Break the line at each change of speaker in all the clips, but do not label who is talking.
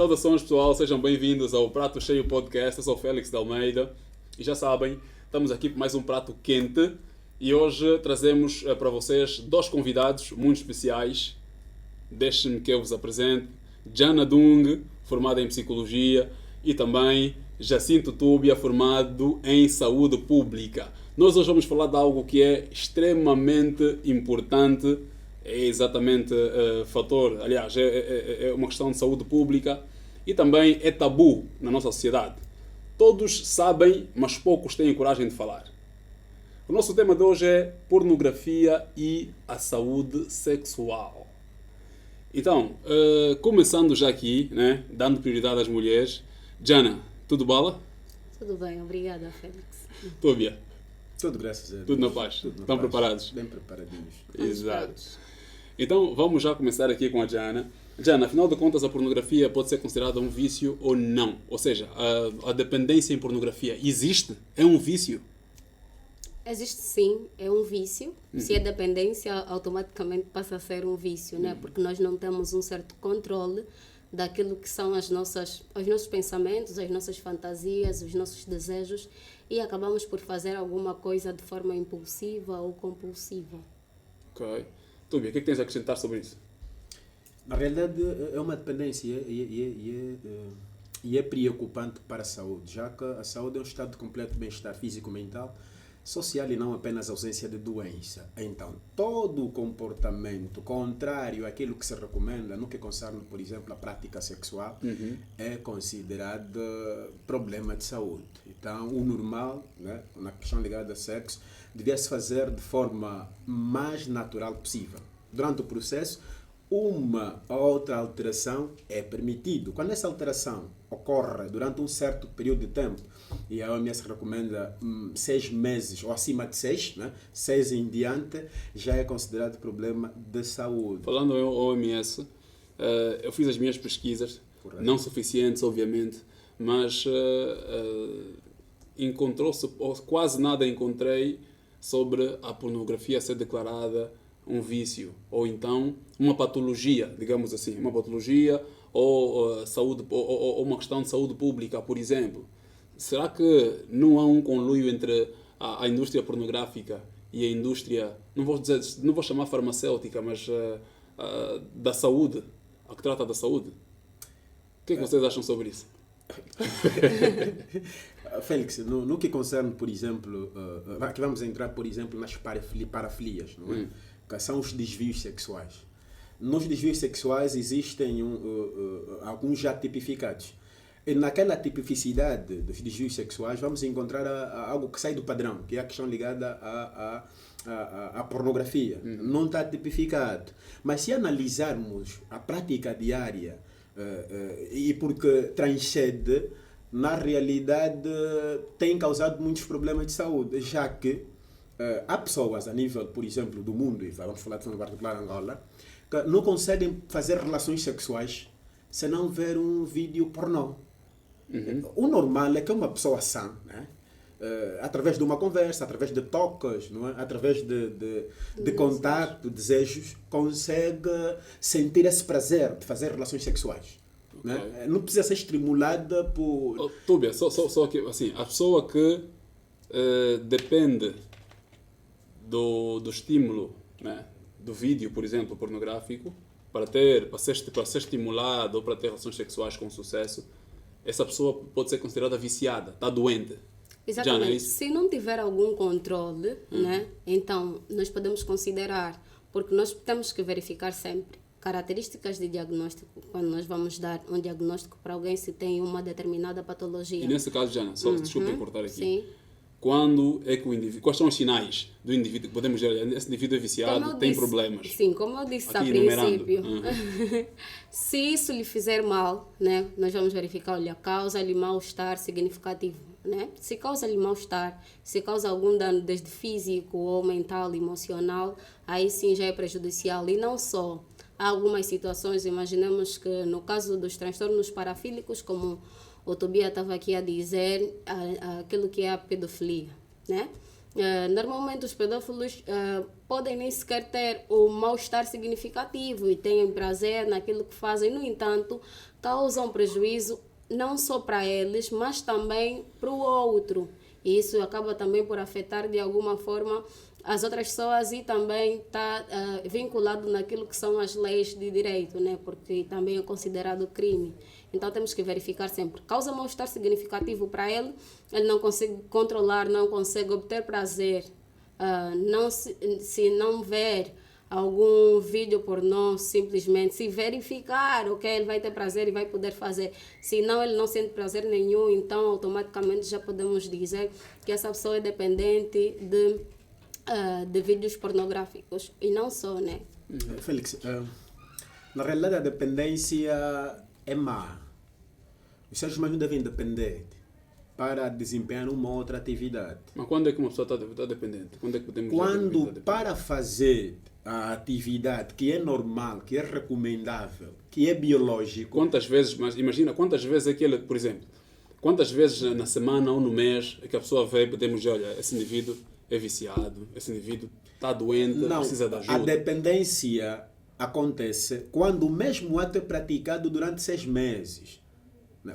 Saudações pessoal, sejam bem-vindos ao Prato Cheio Podcast. Eu sou o Félix de Almeida e já sabem, estamos aqui com mais um prato quente e hoje trazemos para vocês dois convidados muito especiais. Deixem-me que eu vos apresente Jana Dung, formada em Psicologia, e também Jacinto Túbia, formado em Saúde Pública. Nós hoje vamos falar de algo que é extremamente importante, é exatamente fator, aliás, é uma questão de saúde pública e também é tabu na nossa sociedade. Todos sabem, mas poucos têm coragem de falar. O nosso tema de hoje é pornografia e a saúde sexual. Então, começando já aqui, né, dando prioridade às mulheres, Jana, tudo bala?
Tudo bem, obrigada, Félix.
Túbia?
Tudo graças a Deus.
Tudo na paz? Estão preparados?
Bem preparadinhos.
Exato. Então, vamos já começar aqui com a Jana. Jana, afinal de contas, a pornografia pode ser considerada um vício ou não? Ou seja, a dependência em pornografia existe? É um vício?
Existe sim, é um vício. Se é dependência, automaticamente passa a ser um vício, né? Porque nós não temos um certo controle daquilo que são os nossos pensamentos, as nossas fantasias, os nossos desejos e acabamos por fazer alguma coisa de forma impulsiva ou compulsiva.
Ok. Túbia, o que é que tens a acrescentar sobre isso?
Na realidade, é uma dependência e é preocupante para a saúde, já que a saúde é um estado de completo bem-estar físico-mental, social e não apenas ausência de doença. Então, todo o comportamento contrário àquilo que se recomenda no que concerne, por exemplo, a prática sexual, é considerado problema de saúde. Então, o normal, né, na questão ligada a sexo, devia-se fazer de forma mais natural possível. Durante o processo, uma ou outra alteração é permitido. Quando essa alteração ocorre durante um certo período de tempo, e a OMS recomenda 6 meses ou acima de 6, né? 6 em diante, já é considerado problema de saúde.
Falando em OMS, eu fiz as minhas pesquisas,
Correto.
não suficientes, obviamente, mas encontrou-se, ou quase nada encontrei, sobre a pornografia ser declarada um vício, ou então uma patologia, digamos assim, uma patologia ou saúde, ou uma questão de saúde pública, por exemplo. Será que não há um conluio entre a indústria pornográfica e a indústria, não vou chamar farmacêutica, mas da saúde, a que trata da saúde? O que é que vocês acham sobre isso?
Félix, no que concerne, por exemplo, aqui vamos entrar, por exemplo, nas parafilias, não é? Que são os desvios sexuais. Nos desvios sexuais existem alguns já tipificados. E naquela tipificidade dos desvios sexuais vamos encontrar algo que sai do padrão, que é a questão ligada à pornografia. Não está tipificado. Mas se analisarmos a prática diária e porque transcende, na realidade tem causado muitos problemas de saúde, já que há pessoas a nível, por exemplo, do mundo, e vamos falar de forma particular Angola, que não conseguem fazer relações sexuais se não ver um vídeo pornô. O normal é que uma pessoa sã, né? Através de uma conversa, através de toques, não é? Através de contato, desejos, consegue sentir esse prazer de fazer relações sexuais. Okay. Né? Não precisa ser estimulada por...
Túbia, só que assim, a pessoa que depende do estímulo, né, do vídeo, por exemplo, pornográfico, para ser estimulado ou para ter relações sexuais com sucesso, essa pessoa pode ser considerada viciada, está doente.
Exatamente.
Jana,
se não tiver algum controle, né, então nós podemos considerar, porque nós temos que verificar sempre características de diagnóstico, quando nós vamos dar um diagnóstico para alguém se tem uma determinada patologia.
E nesse caso, Jana, só desculpe cortar aqui.
Sim.
Quando é que o indivíduo, quais são os sinais do indivíduo que podemos dizer, esse indivíduo é viciado, tem problemas?
Sim, como eu disse
aqui,
a princípio, se isso lhe fizer mal, né, nós vamos verificar, olha, causa-lhe mal-estar significativo, né? Se causa-lhe mal-estar, se causa algum dano desde físico ou mental, emocional, aí sim já é prejudicial. E não só, há algumas situações, imaginemos que no caso dos transtornos parafílicos, como o Tobia estava aqui a dizer, aquilo que é a pedofilia, né? Normalmente os pedófilos podem nem sequer ter o mal-estar significativo e têm prazer naquilo que fazem. No entanto, causam prejuízo não só para eles, mas também para o outro. E isso acaba também por afetar de alguma forma as outras pessoas e também está vinculado naquilo que são as leis de direito, né? Porque também é considerado crime. Então temos que verificar sempre. Causa mal-estar significativo para ele, ele não consegue controlar, não consegue obter prazer. Se não ver algum vídeo pornô, simplesmente se verificar, ok, ele vai ter prazer e vai poder fazer. Se não, ele não sente prazer nenhum, então automaticamente já podemos dizer que essa pessoa é dependente de vídeos pornográficos. E não só, né?
Félix, na realidade a dependência é má. Os seres humanos devem depender para desempenhar uma ou outra atividade.
Mas quando é que uma pessoa está dependente? Quando é que podemos
Quando para fazer a atividade que é normal, que é recomendável, que é biológico.
Quantas vezes, mas imagina, quantas vezes aquele, por exemplo, quantas vezes na semana ou no mês é que a pessoa vê, podemos dizer, olha, esse indivíduo é viciado, esse indivíduo está doente, precisa de ajuda.
A dependência acontece quando o mesmo ato é praticado durante 6 meses.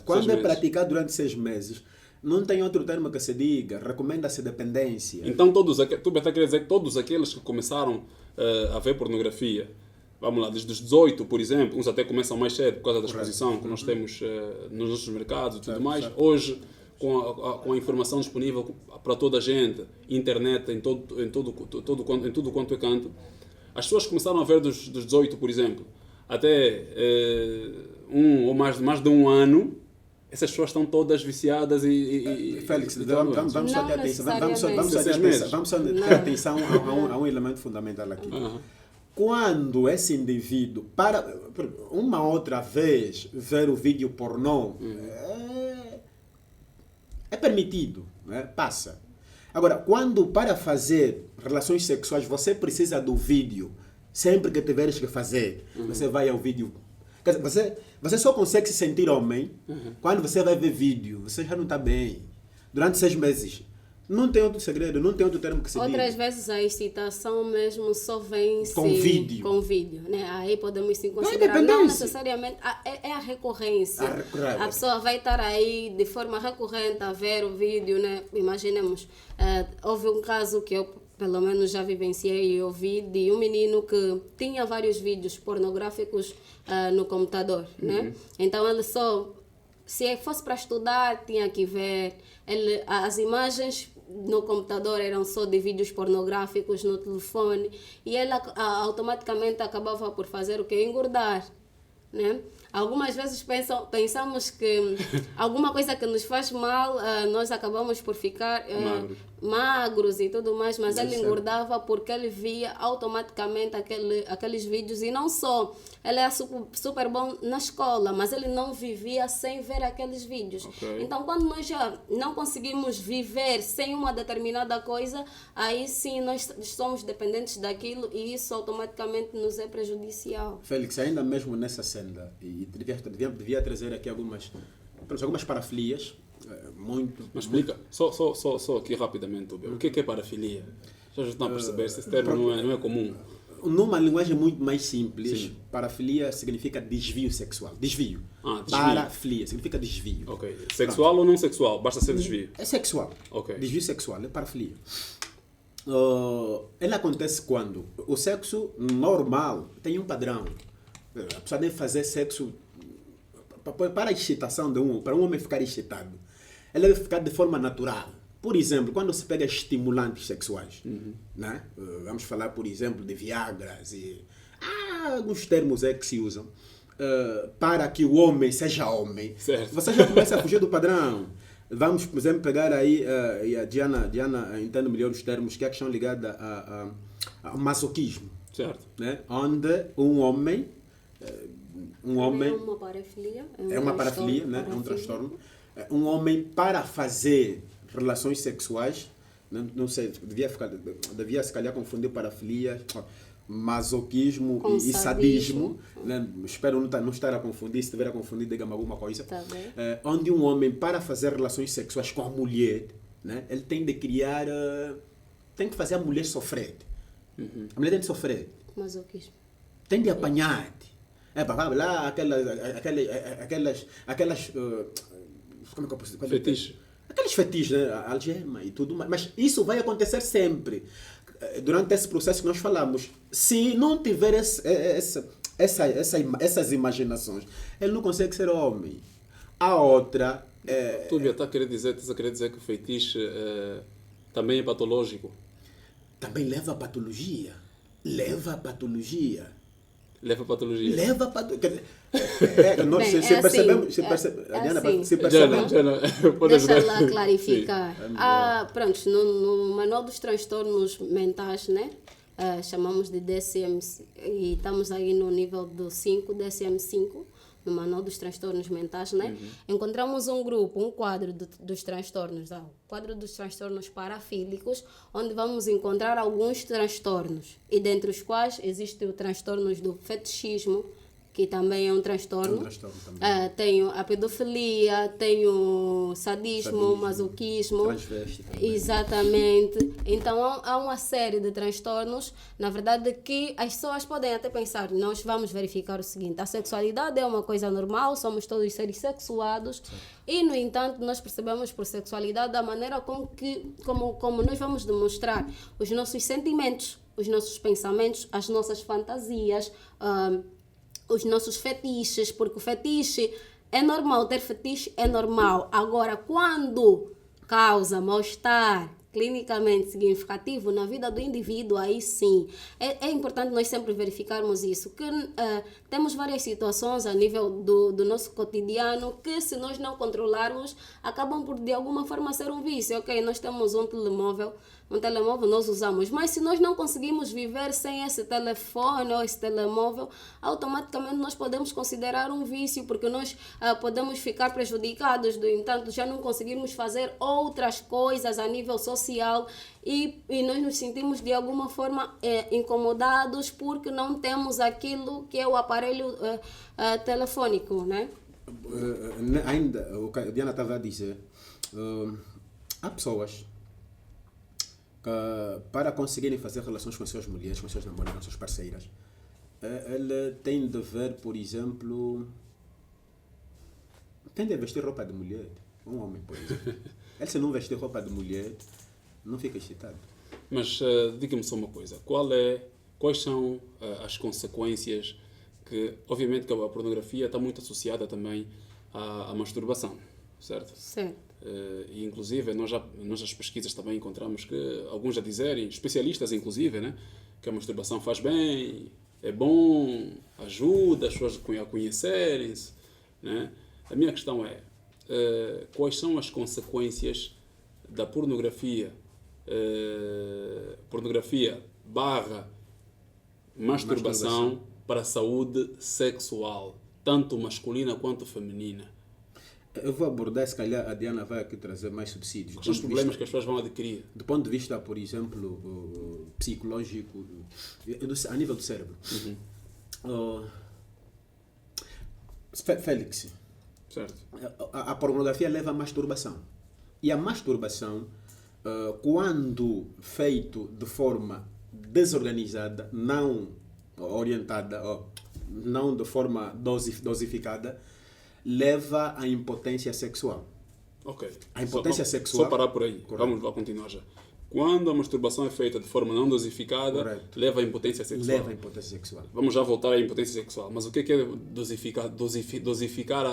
Quando é praticado durante 6 meses, não tem outro termo que se diga, recomenda-se dependência.
Então, tu está querendo dizer que todos aqueles que começaram a ver pornografia, vamos lá, desde os 18, por exemplo, uns até começam mais cedo por causa da exposição que nós temos nos nossos mercados e tudo mais, hoje, com a informação disponível para toda a gente, internet, em tudo quanto é canto, as pessoas começaram a ver dos 18, por exemplo, até um ou mais de um ano. Essas pessoas estão todas viciadas e
Félix, vamos só ter atenção. Vamos só ter atenção a um elemento fundamental aqui. Quando esse indivíduo, para uma outra vez, ver o vídeo pornô, é permitido, né? Passa. Agora, quando para fazer relações sexuais você precisa do vídeo, sempre que tiveres que fazer, você vai ao vídeo. Quer dizer, você só consegue se sentir homem quando você vai ver vídeo. Você já não está bem. Durante 6 meses. Não tem outro segredo, não tem outro termo que se diga.
Outras vezes a excitação mesmo só vem
com vídeo.
Com vídeo, né? Aí podemos sim considerar. Não necessariamente, é a recorrência. A pessoa vai estar aí de forma recorrente a ver o vídeo, né? Imaginemos, houve um caso que eu pelo menos já vivenciei e ouvi de um menino que tinha vários vídeos pornográficos no computador, né? Então ele só, se fosse para estudar, tinha que ver, as imagens no computador eram só de vídeos pornográficos no telefone e ele automaticamente acabava por fazer o que? Engordar, né? Algumas vezes pensamos que alguma coisa que nos faz mal, nós acabamos por ficar magros e tudo mais, mas ele engordava porque ele via automaticamente aqueles vídeos e não só, ele é super bom na escola, mas ele não vivia sem ver aqueles vídeos. Então, quando nós já não conseguimos viver sem uma determinada coisa, aí sim nós somos dependentes daquilo e isso automaticamente nos é prejudicial.
Félix, ainda mesmo nessa senda, e devia trazer aqui algumas parafilias.
Mas explica, só aqui rapidamente, o que é parafilia? Já estão a perceber, esse termo não é comum.
Numa linguagem muito mais simples, parafilia significa desvio sexual. Desvio. Parafilia significa desvio.
Ok. Sexual ou não sexual? Basta ser desvio.
É sexual.
Okay.
Desvio sexual, é parafilia. Ele acontece quando o sexo normal tem um padrão. A pessoa deve fazer sexo para a excitação para um homem ficar excitado. Ele deve ficar de forma natural. Por exemplo, quando se pega estimulantes sexuais, né? Vamos falar, por exemplo, de Viagras e alguns termos que se usam para que o homem seja homem.
Certo.
Você já começa a fugir do padrão. Vamos, por exemplo, pegar aí, e a Diana entende melhor os termos, que é a questão ligada ao masoquismo.
Certo.
Né? Onde um homem...
É uma parafilia.
É uma parafilia, né? É um transtorno. Um homem, para fazer relações sexuais, não sei, devia se calhar confundir parafilia, masoquismo e sadismo. Né? Espero não estar a confundir, se estiver a confundir, diga-me alguma coisa.
Tá bem.
Onde um homem, para fazer relações sexuais com a mulher, né? Ele tem de criar tem que fazer a mulher sofrer. A mulher tem que sofrer.
Masoquismo.
Tem de apanhar-te. Vai lá, aquelas como é que eu posso dizer?
Fetiche.
Aqueles fetiches, né? Algema e tudo mais. Mas isso vai acontecer sempre. Durante esse processo que nós falamos. Se não tiver essas imaginações, ele não consegue ser homem. A outra...
Tu estás a querer dizer que o fetiche também é patológico?
Também leva a patologia. Leva a patologia.
Leva a patologia.
Leva a patologia.
Deixa lá clarificar. Pronto, no Manual dos Transtornos Mentais, né? Chamamos de DSM e estamos aí no nível do 5, DSM-5, no Manual dos Transtornos Mentais, né? Encontramos um grupo, um quadro dos transtornos, o quadro dos transtornos parafílicos, onde vamos encontrar alguns transtornos, e dentre os quais existem os transtornos do fetichismo, que também é um transtorno. Tenho a pedofilia, tenho sadismo, masoquismo.
Transveste também.
Exatamente. Então há uma série de transtornos, na verdade, que as pessoas podem até pensar, nós vamos verificar o seguinte: a sexualidade é uma coisa normal, somos todos seres sexuados, e no entanto nós percebemos por sexualidade a maneira como nós vamos demonstrar os nossos sentimentos, os nossos pensamentos, as nossas fantasias, os nossos fetiches, porque o fetiche é normal, ter fetiche é normal. Agora, quando causa mal-estar clinicamente significativo na vida do indivíduo, aí sim. É importante nós sempre verificarmos isso, que temos várias situações a nível do nosso cotidiano que, se nós não controlarmos, acabam por de alguma forma ser um vício. Ok, nós temos um telemóvel nós usamos, mas se nós não conseguimos viver sem esse telefone ou esse telemóvel, automaticamente nós podemos considerar um vício, porque nós podemos ficar prejudicados, no entanto já não conseguimos fazer outras coisas a nível social e nós nos sentimos de alguma forma incomodados porque não temos aquilo que é o aparelho telefônico, né?
Ainda, o que a Diana estava a dizer, há pessoas para conseguirem fazer relações com as suas mulheres, com as suas namoradas, com as suas parceiras, ele tem de ver, por exemplo, tem de vestir roupa de mulher, um homem, por exemplo. Ele, se não vestir roupa de mulher, não fica excitado.
Mas diga-me só uma coisa, quais são as consequências que, obviamente, que a pornografia está muito associada também à masturbação, certo?
Certo.
E inclusive nós nas pesquisas também encontramos que alguns a dizerem, especialistas inclusive, né, que a masturbação faz bem, é bom, ajuda as pessoas a conhecerem-se, né? A minha questão é, quais são as consequências da pornografia barra masturbação para a saúde sexual, tanto masculina quanto feminina?
Eu vou abordar, se calhar a Diana vai aqui trazer mais subsídios.
Quais são os problemas que as pessoas vão adquirir?
Do ponto de vista, por exemplo, psicológico, a nível do cérebro. Félix,
certo.
A pornografia leva à masturbação. E a masturbação, quando feito de forma desorganizada, não orientada, não de forma dosificada, leva à impotência sexual.
Ok.
A impotência sexual...
Só parar por aí.
Correto.
Vamos lá continuar já. Quando a masturbação é feita de forma não dosificada,
correto,
leva à impotência sexual.
Leva à impotência sexual.
Vamos já voltar à impotência sexual. Mas o que é dosificar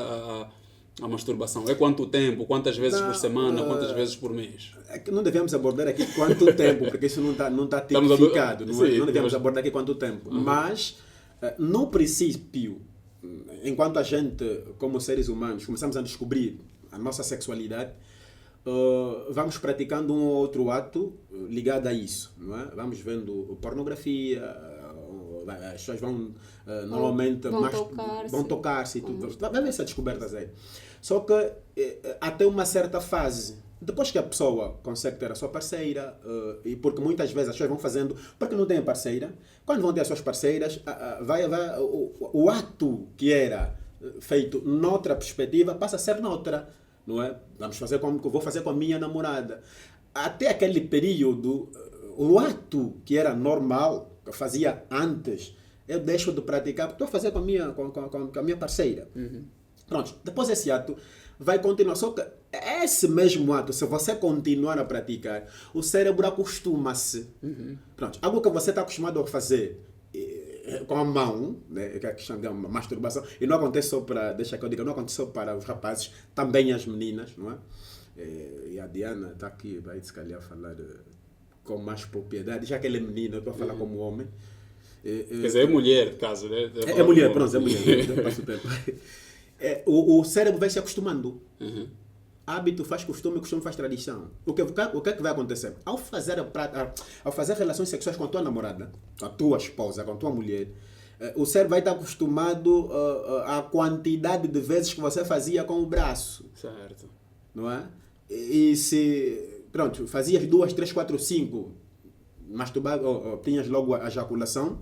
a masturbação? É quanto tempo? Quantas vezes por semana? Quantas vezes por mês?
É que não devemos abordar aqui quanto tempo, porque isso não está tipificado. Não devemos abordar aqui quanto tempo. Mas, no princípio, enquanto a gente, como seres humanos, começamos a descobrir a nossa sexualidade, vamos praticando um ou outro ato ligado a isso, não é? Vamos vendo pornografia, as pessoas vão normalmente vão tocar-se e tudo. Vai ver essas descobertas aí. Só que até uma certa fase, depois que a pessoa consegue ter a sua parceira, e porque muitas vezes as pessoas vão fazendo porque não têm parceira, quando vão ter as suas parceiras, o ato que era feito noutra perspectiva passa a ser noutra, não é? Vou fazer com a minha namorada. Até aquele período, o ato que era normal, que eu fazia antes, eu deixo de praticar porque estou a fazer com a minha parceira. Pronto, depois esse ato vai continuar. Só que esse mesmo ato, se você continuar a praticar, o cérebro acostuma-se. Pronto, algo que você está acostumado a fazer com a mão, né, que é a questão da masturbação, e não acontece só para, deixa que eu diga, não acontece só para os rapazes, também as meninas, não é? E a Diana está aqui, vai se calhar falar com mais propriedade, já que ela é menina, eu estou a falar como homem.
Quer dizer, é mulher, caso, né?
É mulher, pronto, é mulher. O cérebro vai se acostumando. Hábito faz costume, costume faz tradição. O que é que vai acontecer? Ao fazer relações sexuais com a tua namorada, com a tua esposa, com a tua mulher, o cérebro vai estar acostumado à quantidade de vezes que você fazia com o braço.
Certo.
Não é? E se, pronto, fazias 2, 3, 4, 5, masturbava, tinhas logo a ejaculação,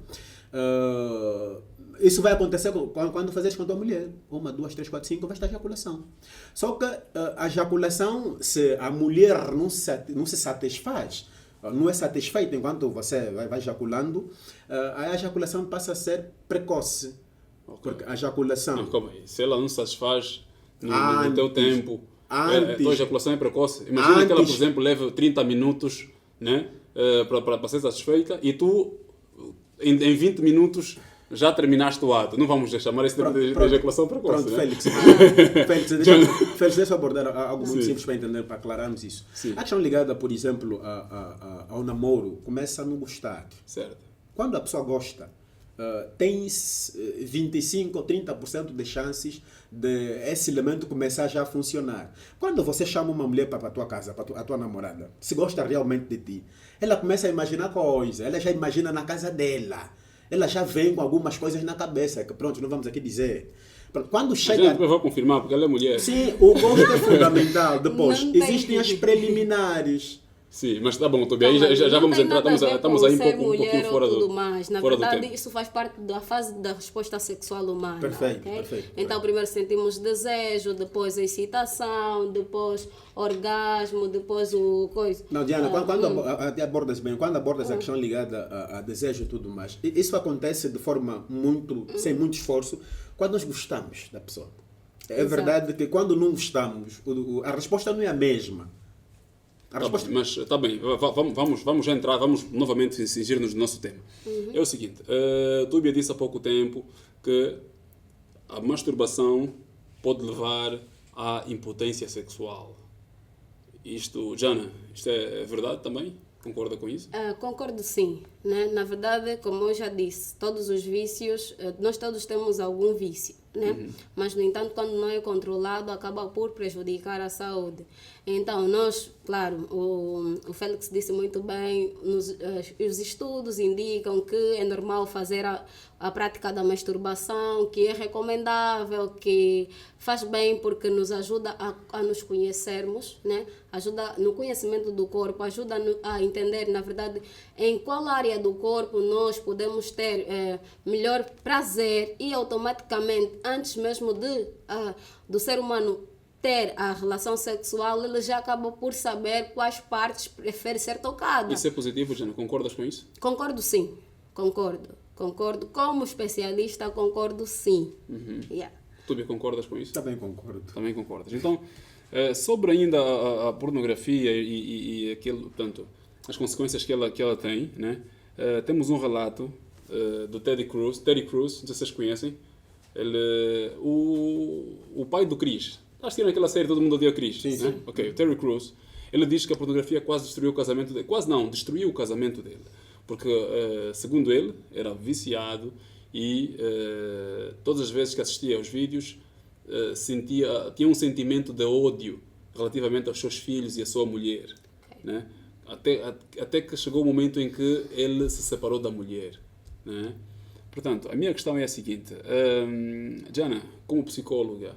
isso vai acontecer quando fazes com a tua mulher. 1, 2, 3, 4, 5, vai estar a ejaculação. Só que a ejaculação, se a mulher não se satisfaz, não é satisfeita enquanto você vai ejaculando, a ejaculação passa a ser precoce.
Okay.
Porque a ejaculação...
Não, calma aí. Se ela não se satisfaz no teu tempo, a tua ejaculação é precoce. Imagina que ela, por exemplo, leva 30 minutos, né, para ser satisfeita e tu, em 20 minutos, já terminaste o ato. Não vamos chamar isso de ejaculação precoce.
Pronto,
né?
Félix, deixa eu abordar algo muito simples para entender, para aclararmos isso.
Sim.
A questão ligada, por exemplo, ao namoro, começa a não gostar.
Certo.
Quando a pessoa gosta, tem 25 ou 30% de chances de esse elemento começar já a funcionar. Quando você chama uma mulher para a tua casa, para a tua namorada, se gosta realmente de ti, ela começa a imaginar coisas, ela já imagina na casa dela. Ela já vem com algumas coisas na cabeça, que pronto, não vamos aqui dizer. Quando chega...
A gente vai confirmar, porque ela é mulher.
Sim, o gosto é fundamental. Depois, existem as preliminares.
Sim, mas tá bom, Tobi, aí já vamos entrar, estamos aí um pouquinho fora do
mais. Na
fora
verdade,
do tempo.
isso faz parte da fase da resposta sexual humana.
Perfeito,
okay?
perfeito.
Então, primeiro sentimos desejo, depois a excitação, depois orgasmo, depois o coisa.
Não, Diana, quando até abordas bem, quando abordas a questão ligada a desejo e tudo mais, isso acontece de forma sem muito esforço, quando nós gostamos da pessoa. É
Exato.
verdade que quando não gostamos, a resposta não é a mesma.
Mas está bem, vamos entrar, vamos novamente cingir-nos no nosso tema. É o seguinte, Túbia disse há pouco tempo que a masturbação pode levar à impotência sexual. Jana, isto é verdade também? Concorda com isso?
Concordo sim. Né? Na verdade, como eu já disse, todos os vícios, nós todos temos algum vício. Né? Mas, no entanto, quando não é controlado, acaba por prejudicar a saúde. Então, nós, claro, o Félix disse muito bem, os estudos indicam que é normal fazer a prática da masturbação, que é recomendável, que faz bem porque nos ajuda a nos conhecermos, né? Ajuda no conhecimento do corpo, ajuda a entender, na verdade, em qual área do corpo nós podemos ter melhor prazer e automaticamente, antes mesmo do ser humano ter a relação sexual, ele já acaba por saber quais partes prefere ser tocada.
Isso é positivo, Jana? Concordas com isso?
Concordo sim, concordo. Como especialista, concordo sim. Yeah.
Tu concordas com isso?
Também concordo.
Também concordas. Então, sobre ainda a pornografia e portanto, as consequências que ela tem, né? Temos um relato do Terry Crews, não sei se vocês conhecem. Ele, o pai do Chris. Acho que naquela série Todo Mundo Odeia Chris.
Sim,
né?
sim.
Ok, o Terry Crews. Ele diz que a pornografia quase destruiu o casamento dele. Quase não, destruiu o casamento dele. Porque, segundo ele, era viciado e todas as vezes que assistia aos vídeos tinha um sentimento de ódio relativamente aos seus filhos e à sua mulher. Né? Até que chegou o momento em que ele se separou da mulher. Né? Portanto, a minha questão é a seguinte. Jana, como psicóloga,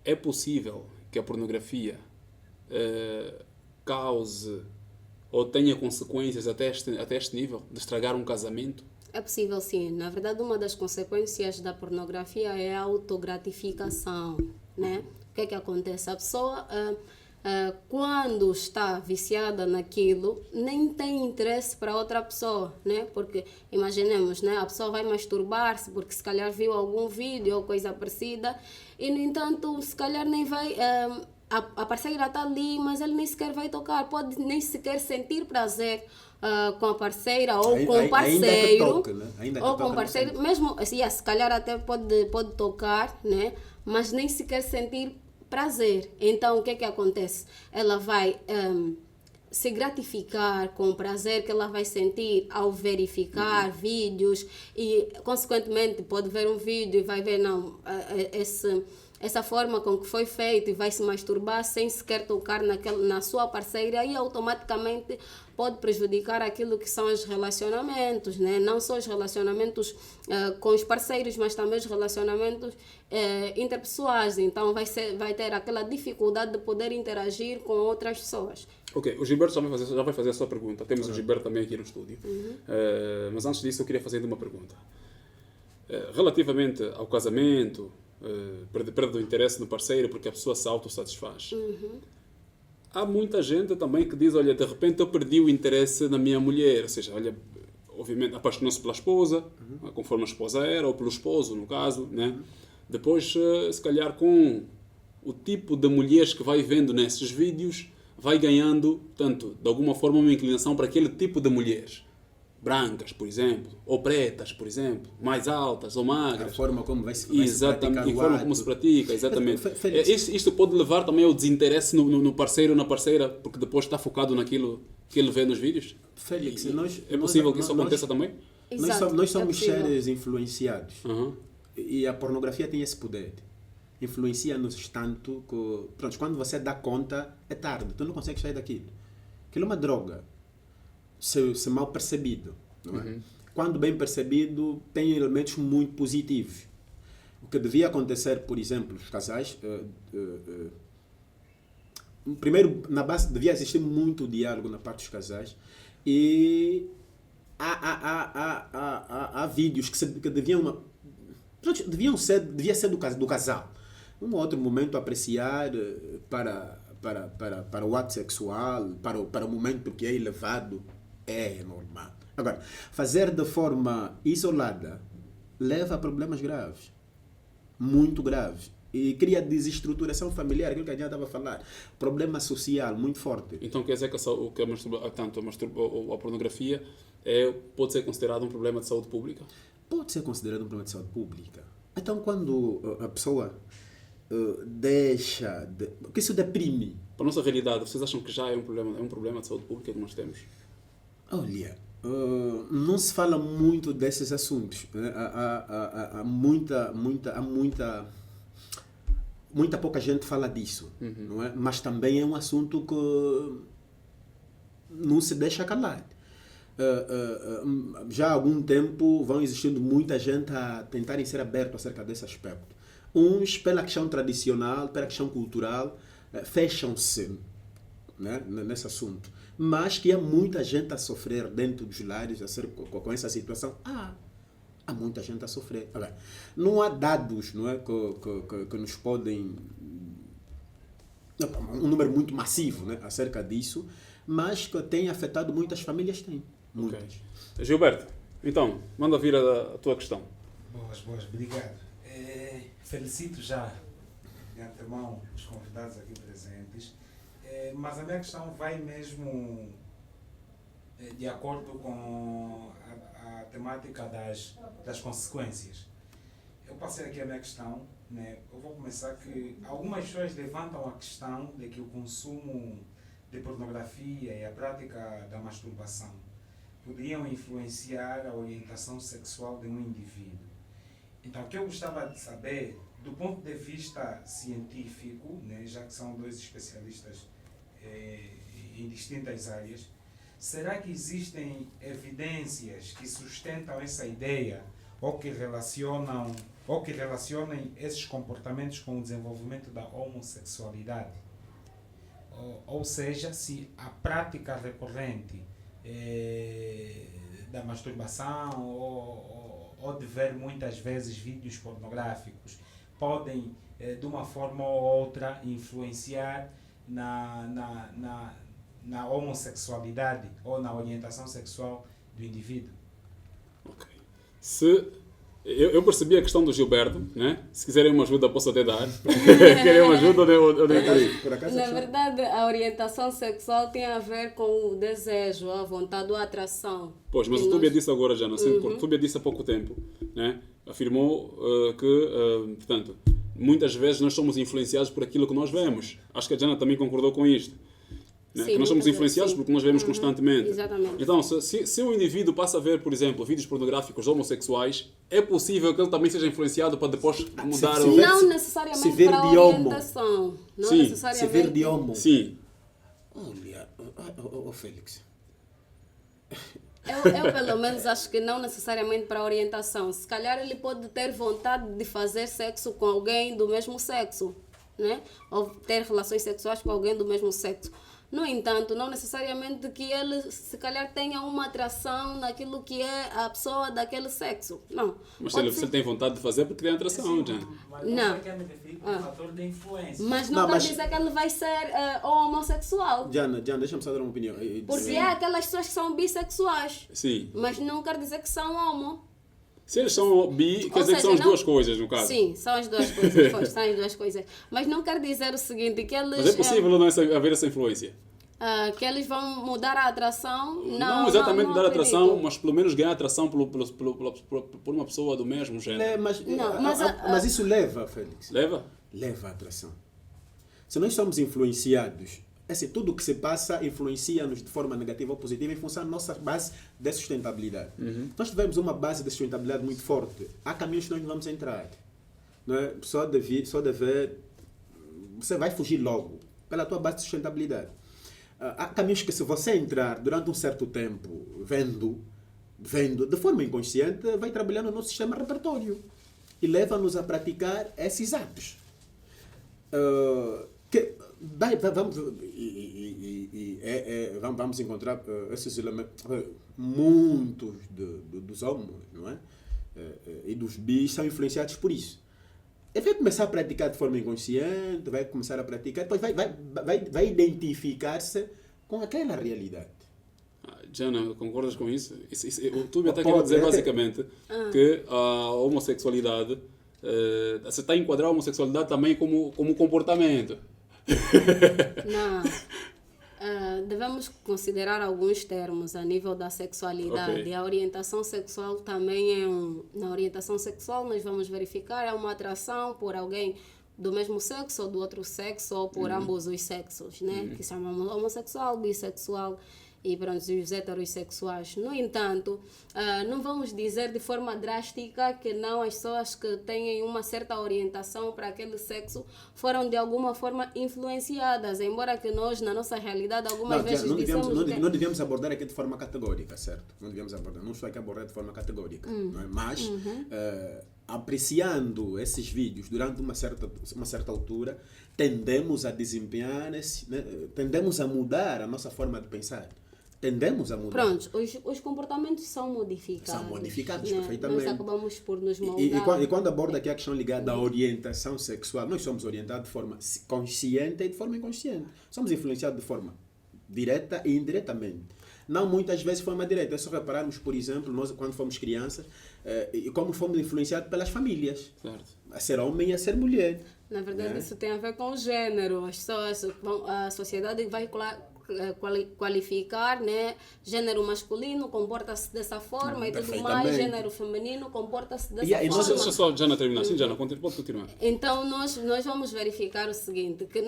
é possível que a pornografia cause ou tenha consequências até este nível de estragar um casamento?
É possível sim. Na verdade, uma das consequências da pornografia é a autogratificação, né? O que é que acontece? A pessoa quando está viciada naquilo, nem tem interesse para outra pessoa, né? Porque imaginemos, né? A pessoa vai masturbar-se porque se calhar viu algum vídeo ou coisa parecida e, no entanto, se calhar nem vai... a parceira está ali, mas ele nem sequer vai tocar, pode nem sequer sentir prazer com a parceira ou com o parceiro.
Ainda que toque, né? Ainda que
ou
toque,
com o
não
parceiro,
sente.
mesmo assim, se calhar até pode tocar, né? Mas nem sequer sentir prazer. Então, o que acontece? Ela vai se gratificar com o prazer que ela vai sentir ao verificar vídeos e, consequentemente, pode ver um vídeo e vai ver, não, essa forma com que foi feito e vai se masturbar sem sequer tocar na sua parceira e automaticamente pode prejudicar aquilo que são os relacionamentos, né? Não só os relacionamentos com os parceiros, mas também os relacionamentos interpessoais. Então vai ter aquela dificuldade de poder interagir com outras pessoas.
Ok, o Gilberto já vai fazer a sua pergunta. Temos o Gilberto também aqui no estúdio. Mas antes disso eu queria fazer uma pergunta. Relativamente ao casamento, perda do interesse no parceiro porque a pessoa se autossatisfaz. Há muita gente também que diz, olha, de repente eu perdi o interesse na minha mulher, ou seja, olha, obviamente apaixonou-se pela esposa, conforme a esposa era, ou pelo esposo, no caso, né? Depois, se calhar com o tipo de mulheres que vai vendo nesses vídeos, vai ganhando, tanto, de alguma forma, uma inclinação para aquele tipo de mulheres. Brancas, por exemplo, ou pretas, por exemplo, mais altas ou magras.
A forma como vai se praticar
e
o
forma
ato.
como se pratica, exatamente.
Félix.
Isto pode levar também ao desinteresse no parceiro ou na parceira, porque depois está focado naquilo que ele vê nos vídeos?
Félix,
É possível que isso aconteça também?
Exato,
Nós somos
é possível.
seres influenciados.
Uhum.
E a pornografia tem esse poder. Influencia-nos tanto que, pronto, quando você dá conta, é tarde. Tu não consegues sair daquilo. Aquilo é uma droga. Se mal percebido. Não é? Quando bem percebido, tem elementos muito positivos. O que devia acontecer, por exemplo, os casais... primeiro, na base, devia existir muito diálogo na parte dos casais. E há vídeos que deviam... devia ser do casal. Um outro momento apreciar para o ato sexual, para o momento que é elevado, é normal. Agora, fazer de forma isolada leva a problemas graves, muito graves, e cria desestruturação familiar, aquilo que a gente estava a falar, problema social muito forte.
Então quer dizer que a pornografia pode ser considerado um problema de saúde pública?
Pode ser considerado um problema de saúde pública. Então, quando a pessoa deixa de... Porque isso deprime.
Para a nossa realidade, vocês acham que já é um problema de saúde pública que nós temos?
Olha, não se fala muito desses assuntos. Né? Há muita pouca gente fala disso. Não é? Mas também é um assunto que não se deixa calar. Já há algum tempo vão existindo muita gente a tentarem ser aberto acerca desse aspecto. Uns, pela questão tradicional, pela questão cultural, fecham-se, né, nesse assunto. Mas que há muita gente a sofrer dentro dos lares com essa situação. Há muita gente a sofrer. Agora, não há dados, não é, que nos podem... Um número muito massivo, né, acerca disso, mas que tem afetado muitas famílias, tem. Muitas.
Okay. Gilberto, então, manda vir a tua questão.
Boas, obrigado. Felicito já de antemão os convidados aqui presentes, mas a minha questão vai mesmo de acordo com a temática das consequências. Eu passei aqui a minha questão, né? Eu vou começar que algumas pessoas levantam a questão de que o consumo de pornografia e a prática da masturbação poderiam influenciar a orientação sexual de um indivíduo. Então, o que eu gostava de saber, do ponto de vista científico, né, já que são dois especialistas em distintas áreas, será que existem evidências que sustentam essa ideia ou que relacionem esses comportamentos com o desenvolvimento da homossexualidade? Ou seja, se a prática recorrente da masturbação ou de ver muitas vezes vídeos pornográficos podem, de uma forma ou outra, influenciar na homossexualidade ou na orientação sexual do indivíduo.
Ok. Eu percebi a questão do Gilberto, né? Se quiserem uma ajuda, posso até dar. Querem uma ajuda ou nem
Por acaso,
Na verdade, a orientação sexual tem a ver com o desejo, a vontade ou a atração.
Pois, mas
Que
o Túbia
nós-
disse agora, Jana, o Túbia disse há pouco tempo, né? Afirmou portanto, muitas vezes nós somos influenciados por aquilo que nós vemos. Acho que a Jana também concordou com isto. Né?
Sim,
Que nós somos
muitas
influenciados
vezes, sim.
porque nós vemos constantemente.
Exatamente.
Então, se um indivíduo passa a ver, por exemplo, vídeos pornográficos homossexuais, é possível que ele também seja influenciado para depois mudar
se
o...
ver-
Não
se
necessariamente
ver
para a
de homo.
orientação. Não
Sim,
necessariamente.
Se ver de homo.
Sim.
Olha, Félix.
Eu, pelo menos, acho que não necessariamente para a orientação. Se calhar ele pode ter vontade de fazer sexo com alguém do mesmo sexo, né? Ou ter relações sexuais com alguém do mesmo sexo. No entanto, não necessariamente que ele, se calhar, tenha uma atração naquilo que é a pessoa daquele sexo. Não.
Mas
Pode
se ele
ser-
tem vontade de fazer, é porque tem atração, Jana.
Mas
Não.
não quer me referir com o fator da influência.
Mas não,
Não,
quer
mas-
dizer que ele vai ser homossexual.
Jana, deixa-me só dar uma opinião.
Porque há aquelas pessoas que são bissexuais.
Sim.
Mas não quer dizer que são homo.
Se eles são bi, quer
Ou
dizer que são
seja,
as
não-
duas coisas, no caso.
Sim, são as duas coisas. Pois, são as duas coisas. Mas não quer dizer o seguinte, que eles,
Mas é possível ou não haver essa influência?
que eles vão mudar a atração.
Não exatamente
não
dar
acredito.
atração, mas pelo menos ganhar atração por uma pessoa do mesmo género.
Mas isso leva, Félix.
Leva?
Leva à atração. Se nós somos influenciados, assim, tudo o que se passa influencia-nos de forma negativa ou positiva em função da nossa base de sustentabilidade. Nós tivemos uma base de sustentabilidade muito forte. Há caminhos que nós não vamos entrar. Não é? Só de ver, você vai fugir logo pela tua base de sustentabilidade. Há caminhos que, se você entrar durante um certo tempo vendo de forma inconsciente, vai trabalhar no nosso sistema repertório e leva-nos a praticar esses atos. Vamos encontrar esses elementos, muitos dos homens, não é? E dos bis são influenciados por isso. Ele vai começar a praticar de forma inconsciente, vai começar a praticar, depois vai identificar-se com aquela realidade.
Jana, concordas com isso? O Túbia está
Pode,
querendo dizer
é.
basicamente que a homossexualidade, você está a enquadrar a homossexualidade também como comportamento.
Não. Devemos considerar alguns termos a nível da sexualidade.
Ok.
A orientação sexual também é Na orientação sexual nós vamos verificar uma atração por alguém do mesmo sexo ou do outro sexo ou por ambos os sexos, né? Que chamamos homossexual, bissexual e pronto, os heterossexuais. No entanto, não vamos dizer de forma drástica que não as pessoas que têm uma certa orientação para aquele sexo foram de alguma forma influenciadas, embora que nós, na nossa realidade, algumas vezes
Não
dissemos...
devíamos abordar aqui de forma categórica, certo? Não devíamos abordar, não estou aqui a abordar de forma categórica, não é? Mas, apreciando esses vídeos durante uma certa altura, tendemos a desempenhar, tendemos a mudar a nossa forma de pensar. Tendemos a mudar.
Pronto, os comportamentos são modificados.
São modificados,
né?
perfeitamente.
Nós acabamos por nos
E
moldar.
quando aborda aqui a questão ligada à orientação sexual, nós somos orientados de forma consciente e de forma inconsciente. Somos influenciados de forma direta e indiretamente. Não muitas vezes de forma direta. É só repararmos, por exemplo, nós quando fomos crianças, e como fomos influenciados pelas famílias.
Certo.
A ser homem e a ser mulher.
Na verdade,
né?
isso tem a ver com o gênero. As pessoas, a sociedade vai qualificar, né? Gênero masculino comporta-se dessa forma e tudo mais.
Perfeitamente.
Gênero feminino comporta-se dessa
E aí,
forma.
Deixa só Jana terminar. Sim, Jana, pode continuar.
Então, nós vamos verificar o seguinte, que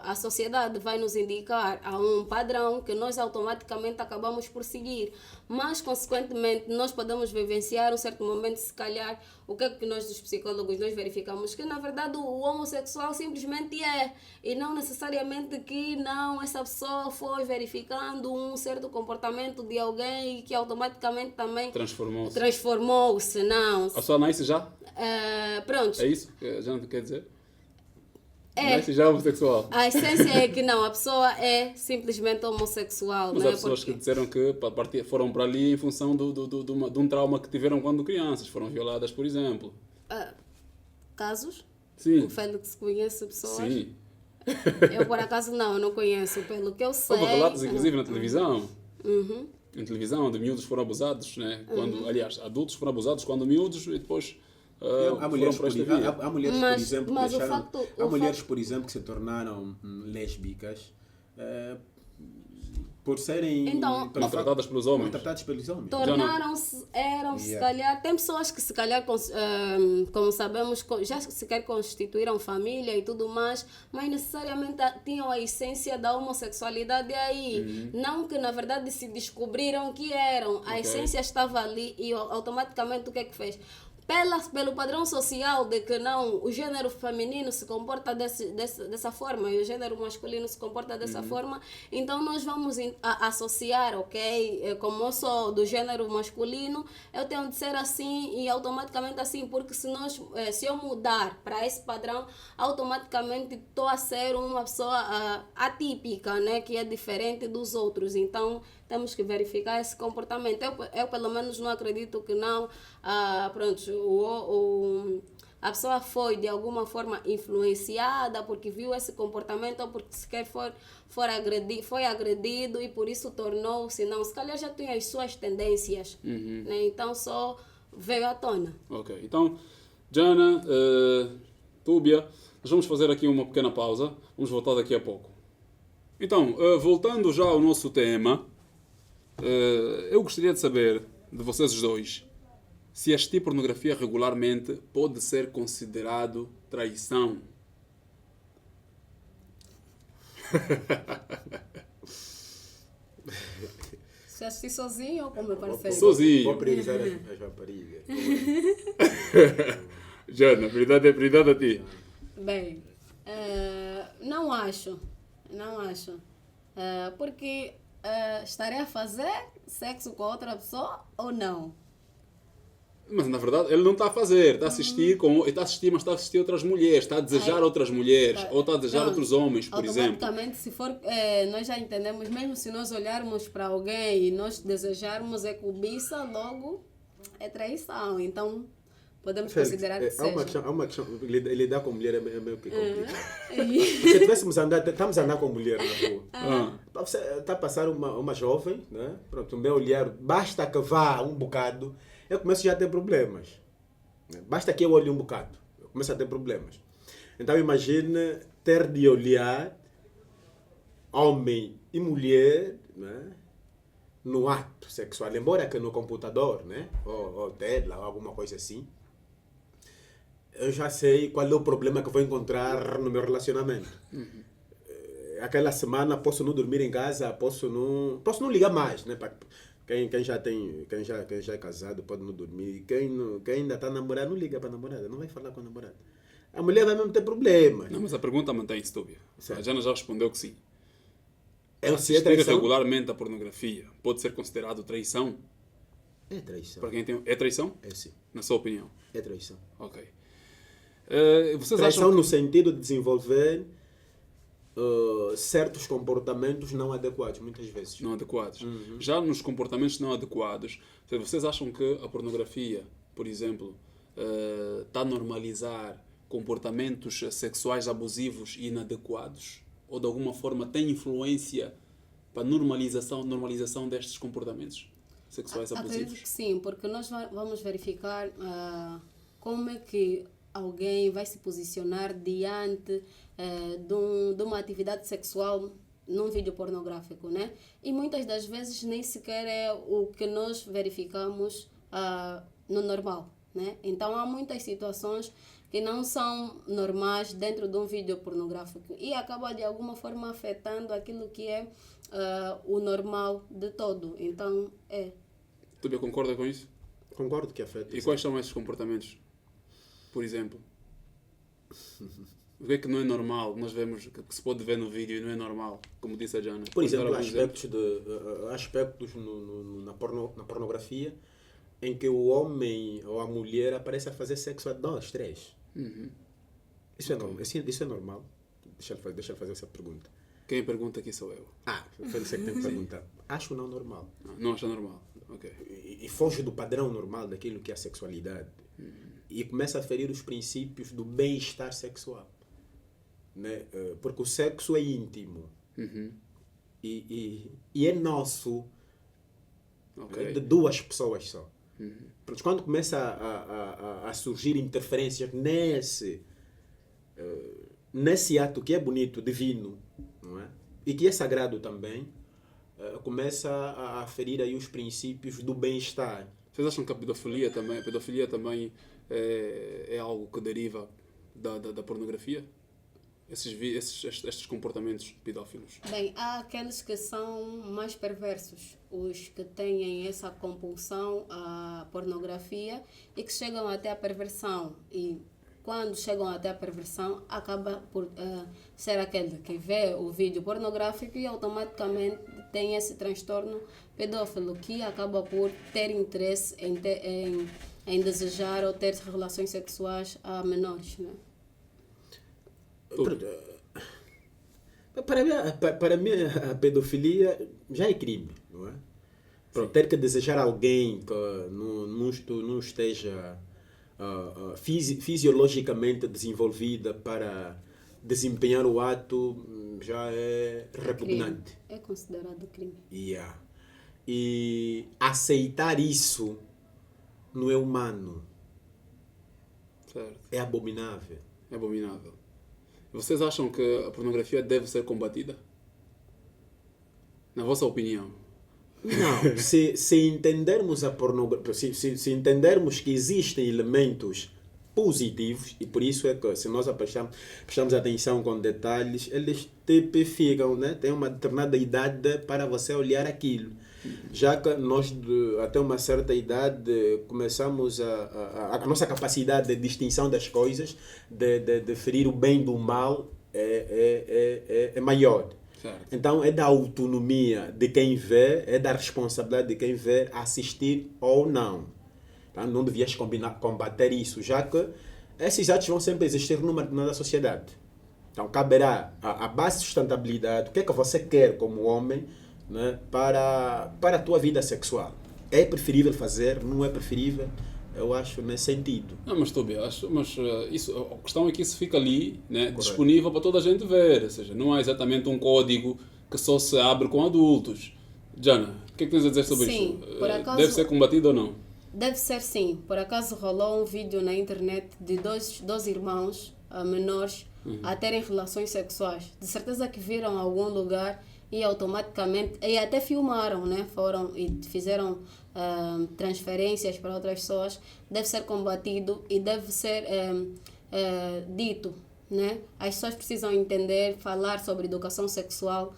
a sociedade vai nos indicar a um padrão que nós automaticamente acabamos por seguir, mas, consequentemente, nós podemos vivenciar um certo momento, se calhar, o que é que nós, os psicólogos, nós verificamos? Que, na verdade, o homossexual simplesmente é, e não necessariamente que não, essa pessoa foi verificando um certo comportamento de alguém e que automaticamente também transformou-se, não.
A pessoa nasce já?
Pronto.
É isso que a Jana quer dizer?
É.
Nasce já homossexual.
A essência é que não, a pessoa é simplesmente homossexual.
Mas
não
há
é?
pessoas
Porque
que disseram que foram para ali em função de um trauma que tiveram quando crianças. Foram violadas, por exemplo.
casos,
Sim.
o Félix conhece pessoas.
Sim.
Eu, por acaso, não conheço. Pelo que eu sei...
Houve relatos, inclusive, na televisão.
Uhum.
Em televisão, de miúdos foram abusados, né? Quando, aliás, adultos foram abusados quando miúdos e depois
Há mulheres,
foram para esta via.
há mulheres,
Mas-
por exemplo,
mas
que
o
deixaram,
facto-
há
o
mulheres,
facto-
por exemplo, que se tornaram lésbicas por serem
Então-
Maltratadas pelos homens.
maltratadas pelos homens.
Tornaram-se, se
Yeah.
calhar, tem pessoas que se calhar, como sabemos, já sequer constituíram família e tudo mais, mas necessariamente tinham a essência da homossexualidade aí. Não que na verdade se descobriram que eram, a essência estava ali e automaticamente o que é que fez? Pelo padrão social de que não, o gênero feminino se comporta dessa forma e o gênero masculino se comporta dessa forma, então nós vamos associar, ok? Como eu sou do gênero masculino, eu tenho de ser assim e automaticamente assim, porque se eu mudar para esse padrão, automaticamente estou a ser uma pessoa atípica, né? Que é diferente dos outros. Então, temos que verificar esse comportamento. Eu pelo menos não acredito que não, pronto, a pessoa foi de alguma forma influenciada porque viu esse comportamento ou porque sequer foi agredido e por isso tornou-se, não, se calhar já tinha as suas tendências, né? Então só veio à tona.
Ok, então, Jana, Túbia, nós vamos fazer aqui uma pequena pausa. Vamos voltar daqui a pouco. Então, voltando já ao nosso tema, eu gostaria de saber de vocês os dois se assistir pornografia regularmente pode ser considerado traição.
Se assistir sozinho ou com meu parceiro?
Sozinho.
Vou priorizar as raparigas.
Jana, prioridade a ti.
Bem, não acho. Porque estarei a fazer sexo com outra pessoa ou não?
Mas na verdade ele não está a fazer, está a assistir, mas está a assistir outras mulheres, está a desejar outras mulheres, ou está a desejar outros homens, por exemplo.
Automaticamente, se for, nós já entendemos, mesmo se nós olharmos para alguém e nós desejarmos cobiça, logo é traição. Então, podemos considerar que seja.
Há uma questão, lidar com mulher é meio que complicado.
E-
Se estamos a andar com mulher na rua. Você está a passar uma jovem, né? Pronto, o meu olhar, basta que vá um bocado, eu começo já a ter problemas. Basta que eu olhe um bocado, eu começo a ter problemas. Então imagine ter de olhar homem e mulher, né? No ato sexual, embora que no computador, né? Ou tela, ou alguma coisa assim. Eu já sei qual é o problema que vou encontrar no meu relacionamento. Aquela semana posso não dormir em casa, posso não ligar mais, né? Quem já é casado pode não dormir. Quem ainda está namorando não liga para a namorada, não vai falar com a namorada. A mulher vai mesmo ter problemas.
Não, mas a pergunta mantém-se, Túbia. A Jana já respondeu que sim.
Se é
Assistir
traição,
regularmente a pornografia pode ser considerado traição?
é traição.
Para quem tem... É traição?
É sim,
Na sua opinião?
é traição.
Ok. Vocês
Traição
acham que...
no sentido de desenvolver certos comportamentos não adequados, muitas vezes.
não adequados. Já nos comportamentos não adequados, vocês acham que a pornografia, por exemplo, está a normalizar comportamentos sexuais abusivos e inadequados? Ou de alguma forma tem influência para a normalização destes comportamentos sexuais
Acredito
abusivos?
que sim, porque nós vamos verificar como é que alguém vai se posicionar diante de uma atividade sexual num vídeo pornográfico, né? E muitas das vezes nem sequer é o que nós verificamos no normal, né? Então há muitas situações que não são normais dentro de um vídeo pornográfico e acaba de alguma forma afetando aquilo que é o normal de todo. Então,
Tu concorda com isso?
Concordo que afeta.
E quais são esses comportamentos? Por exemplo, o que é que não é normal? Nós vemos que se pode ver no vídeo e não é normal, como disse a Jana.
Por
Pode dar
exemplo,
alguns
aspectos na pornografia em que o homem ou a mulher aparece a fazer sexo a 2, 3. Isso é normal. Isso é normal. Deixa eu fazer essa pergunta.
Quem pergunta aqui sou eu.
Foi você que tem que perguntar. Acho não normal.
Não acha normal? Ok.
E foge do padrão normal daquilo que é a sexualidade. E começa a ferir os princípios do bem-estar sexual. né? Porque o sexo é íntimo e é nosso,
Ok.
de duas pessoas só. Porque quando começa a surgir interferências nesse ato que é bonito, divino, não é? E que é sagrado também, começa a ferir aí os princípios do bem-estar.
Vocês acham que a pedofilia também é algo que deriva da pornografia? Estes comportamentos pedófilos?
Bem, há aqueles que são mais perversos, os que têm essa compulsão à pornografia e que chegam até a perversão. E quando chegam até a perversão, acaba por ser aquele que vê o vídeo pornográfico e automaticamente tem esse transtorno pedófilo, que acaba por ter interesse em desejar ou ter relações sexuais a menores, né?
Para mim, a pedofilia já é crime, não é? Ter que desejar alguém que não esteja fisiologicamente desenvolvida para desempenhar o ato já é repugnante.
É considerado crime.
Yeah. E aceitar isso não é humano,
Certo.
é abominável.
É abominável. Vocês acham que a pornografia deve ser combatida? Na vossa opinião?
Não, se entendermos a pornografia, se entendermos que existem elementos positivos, e por isso é que se nós prestamos atenção com detalhes, eles tipificam, né? Tem uma determinada idade para você olhar aquilo. Já que nós, até uma certa idade, começamos a nossa capacidade de distinção das coisas, de ferir o bem do mal, é maior.
Certo.
Então é da autonomia de quem vê, é da responsabilidade de quem vê assistir ou não. Então, não devias combater isso, já que esses atos vão sempre existir numa determinada sociedade. Então caberá a base de sustentabilidade, o que é que você quer como homem, né, para a tua vida sexual. É preferível fazer, não é preferível? Eu acho nesse sentido.
Não, mas estou bem, isso, a questão é que isso fica ali, né, disponível para toda a gente ver, ou seja, não há exatamente um código que só se abre com adultos. Jana, o que é que tens a dizer sobre
Sim,
isso?
por acaso-
Deve ser combatido ou não?
Deve ser sim. Por acaso rolou um vídeo na internet de dois irmãos menores a terem relações sexuais. De certeza que viram algum lugar e automaticamente, e até filmaram, né? Foram e fizeram transferências para outras pessoas. Deve ser combatido e deve ser dito, né? As pessoas precisam entender, falar sobre educação sexual,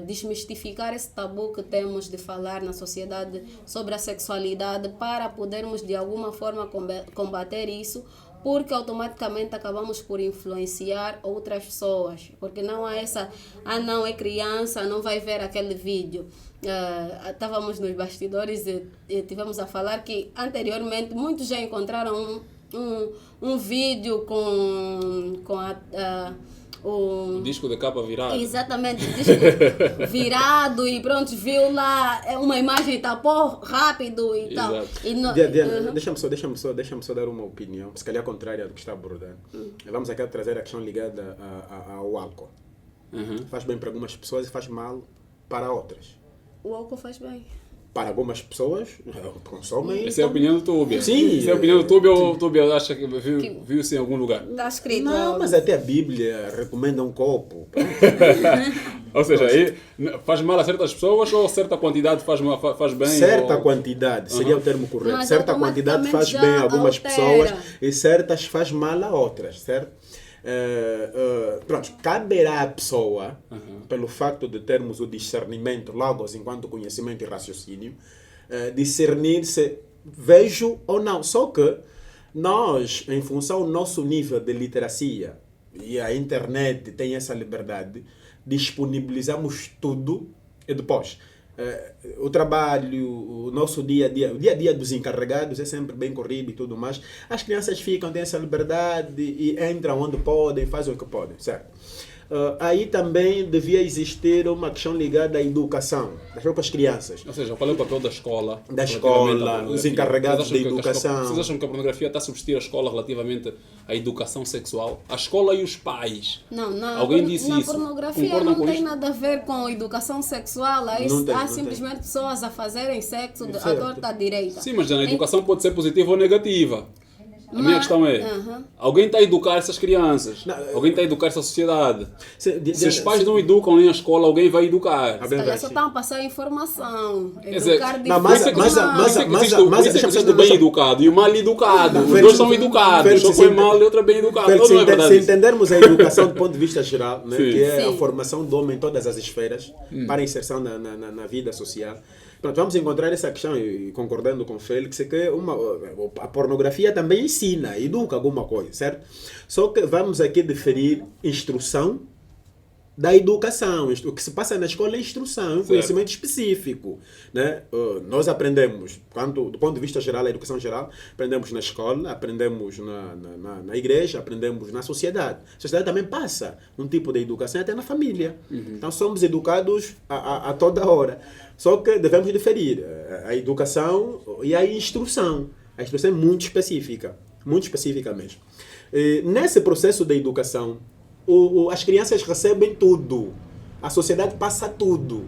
desmistificar esse tabu que temos de falar na sociedade sobre a sexualidade para podermos de alguma forma combater isso, porque automaticamente acabamos por influenciar outras pessoas, porque não há essa, não é criança, não vai ver aquele vídeo. Estávamos nos bastidores e tivemos a falar que anteriormente muitos já encontraram um vídeo com
O disco de capa virado.
Exatamente, disco virado e pronto, viu lá uma imagem tapou rápido e tal.
Exato.
E no,
Deixa-me só dar uma opinião, se calhar contrária do que está abordando. Vamos aqui trazer a questão ligada ao álcool. Faz bem para algumas pessoas e faz mal para outras.
O álcool faz bem.
Para algumas pessoas, consomem.
Essa é a opinião do Túbia.
Sim.
Essa é a opinião do Túbia ou o Túbia acha que viu-se em algum lugar?
Está escrito.
Não, mas até a Bíblia recomenda um copo.
Ou seja, aí faz mal a certas pessoas ou certa quantidade faz bem?
Certa
ou...
quantidade seria o termo correto.
Mas
Certa quantidade faz
automaticamente
bem a
já
algumas
altera.
pessoas e certas faz mal a outras, certo? Pronto, caberá à pessoa, pelo facto de termos o discernimento, logos enquanto conhecimento e raciocínio, discernir se vejo ou não. Só que nós, em função do nosso nível de literacia, e a internet tem essa liberdade, disponibilizamos tudo e depois o trabalho, o nosso dia a dia dos encarregados é sempre bem corrido e tudo mais. As crianças têm essa liberdade e entram onde podem, fazem o que podem, certo? Aí também devia existir uma questão ligada à educação das próprias crianças.
Ou seja, qual é o papel da escola?
Da
relativamente
escola,
à pornografia?
os encarregados
Vocês acham
da educação.
Vocês acham que a pornografia está a substituir a escola relativamente à educação sexual? A escola e os pais.
Não,
Alguém disse
na
isso.
pornografia
Concordam
não
com
tem
isto?
nada a ver com educação sexual. Há,
Não tem,
há
não
simplesmente pessoas a fazerem sexo à
Certo.
torta à direita.
Sim, mas a educação pode ser positiva ou negativa. A minha questão é,
Aham.
alguém está a educar essas crianças,
Não,
alguém está a educar essa sociedade.
Se
Se os pais não educam nem a escola, alguém vai educar.
A
Se calhar
verdade,
só
sim.
estão a passar informação.
dizer,
Educar
não, mas-
diferente.
mas-
Não.
mas-
Por isso é que existe
deixa-me
o bem
deixa-
educado e o mal educado. Os
Félix,
dois são educados.
Félix,
Um
se
foi
ente-
mal e outro é bem educado.
Félix,
Ou não é
se
verdade?
entendermos a educação do ponto de vista geral, né,
Sim.
que é a
Sim.
formação do homem em todas as esferas para a inserção na vida social, pronto, vamos encontrar essa questão, e concordando com o Félix, é que a pornografia também ensina, educa alguma coisa, certo? Só que vamos aqui diferir instrução da educação. O que se passa na escola é instrução, é um conhecimento específico. Né? Nós aprendemos, do ponto de vista geral, a educação geral, aprendemos na escola, aprendemos na igreja, aprendemos na sociedade. A sociedade também passa um tipo de educação até na família. Então somos educados a toda hora. Só que devemos diferir a educação e a instrução. A instrução é muito específica mesmo. Nesse processo de educação, as crianças recebem tudo. A sociedade passa tudo.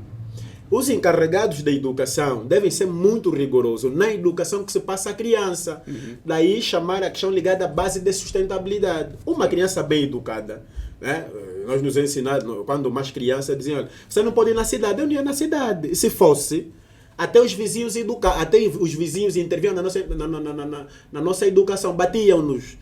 Os encarregados da educação devem ser muito rigorosos na educação que se passa à criança. Daí chamar a questão ligada à base de sustentabilidade. Uma criança bem educada, né? Nós nos ensinaram, quando mais crianças diziam, olha, você não pode ir na cidade. Eu não ia na cidade. E se fosse, até os vizinhos intervinham na nossa educação, batiam-nos.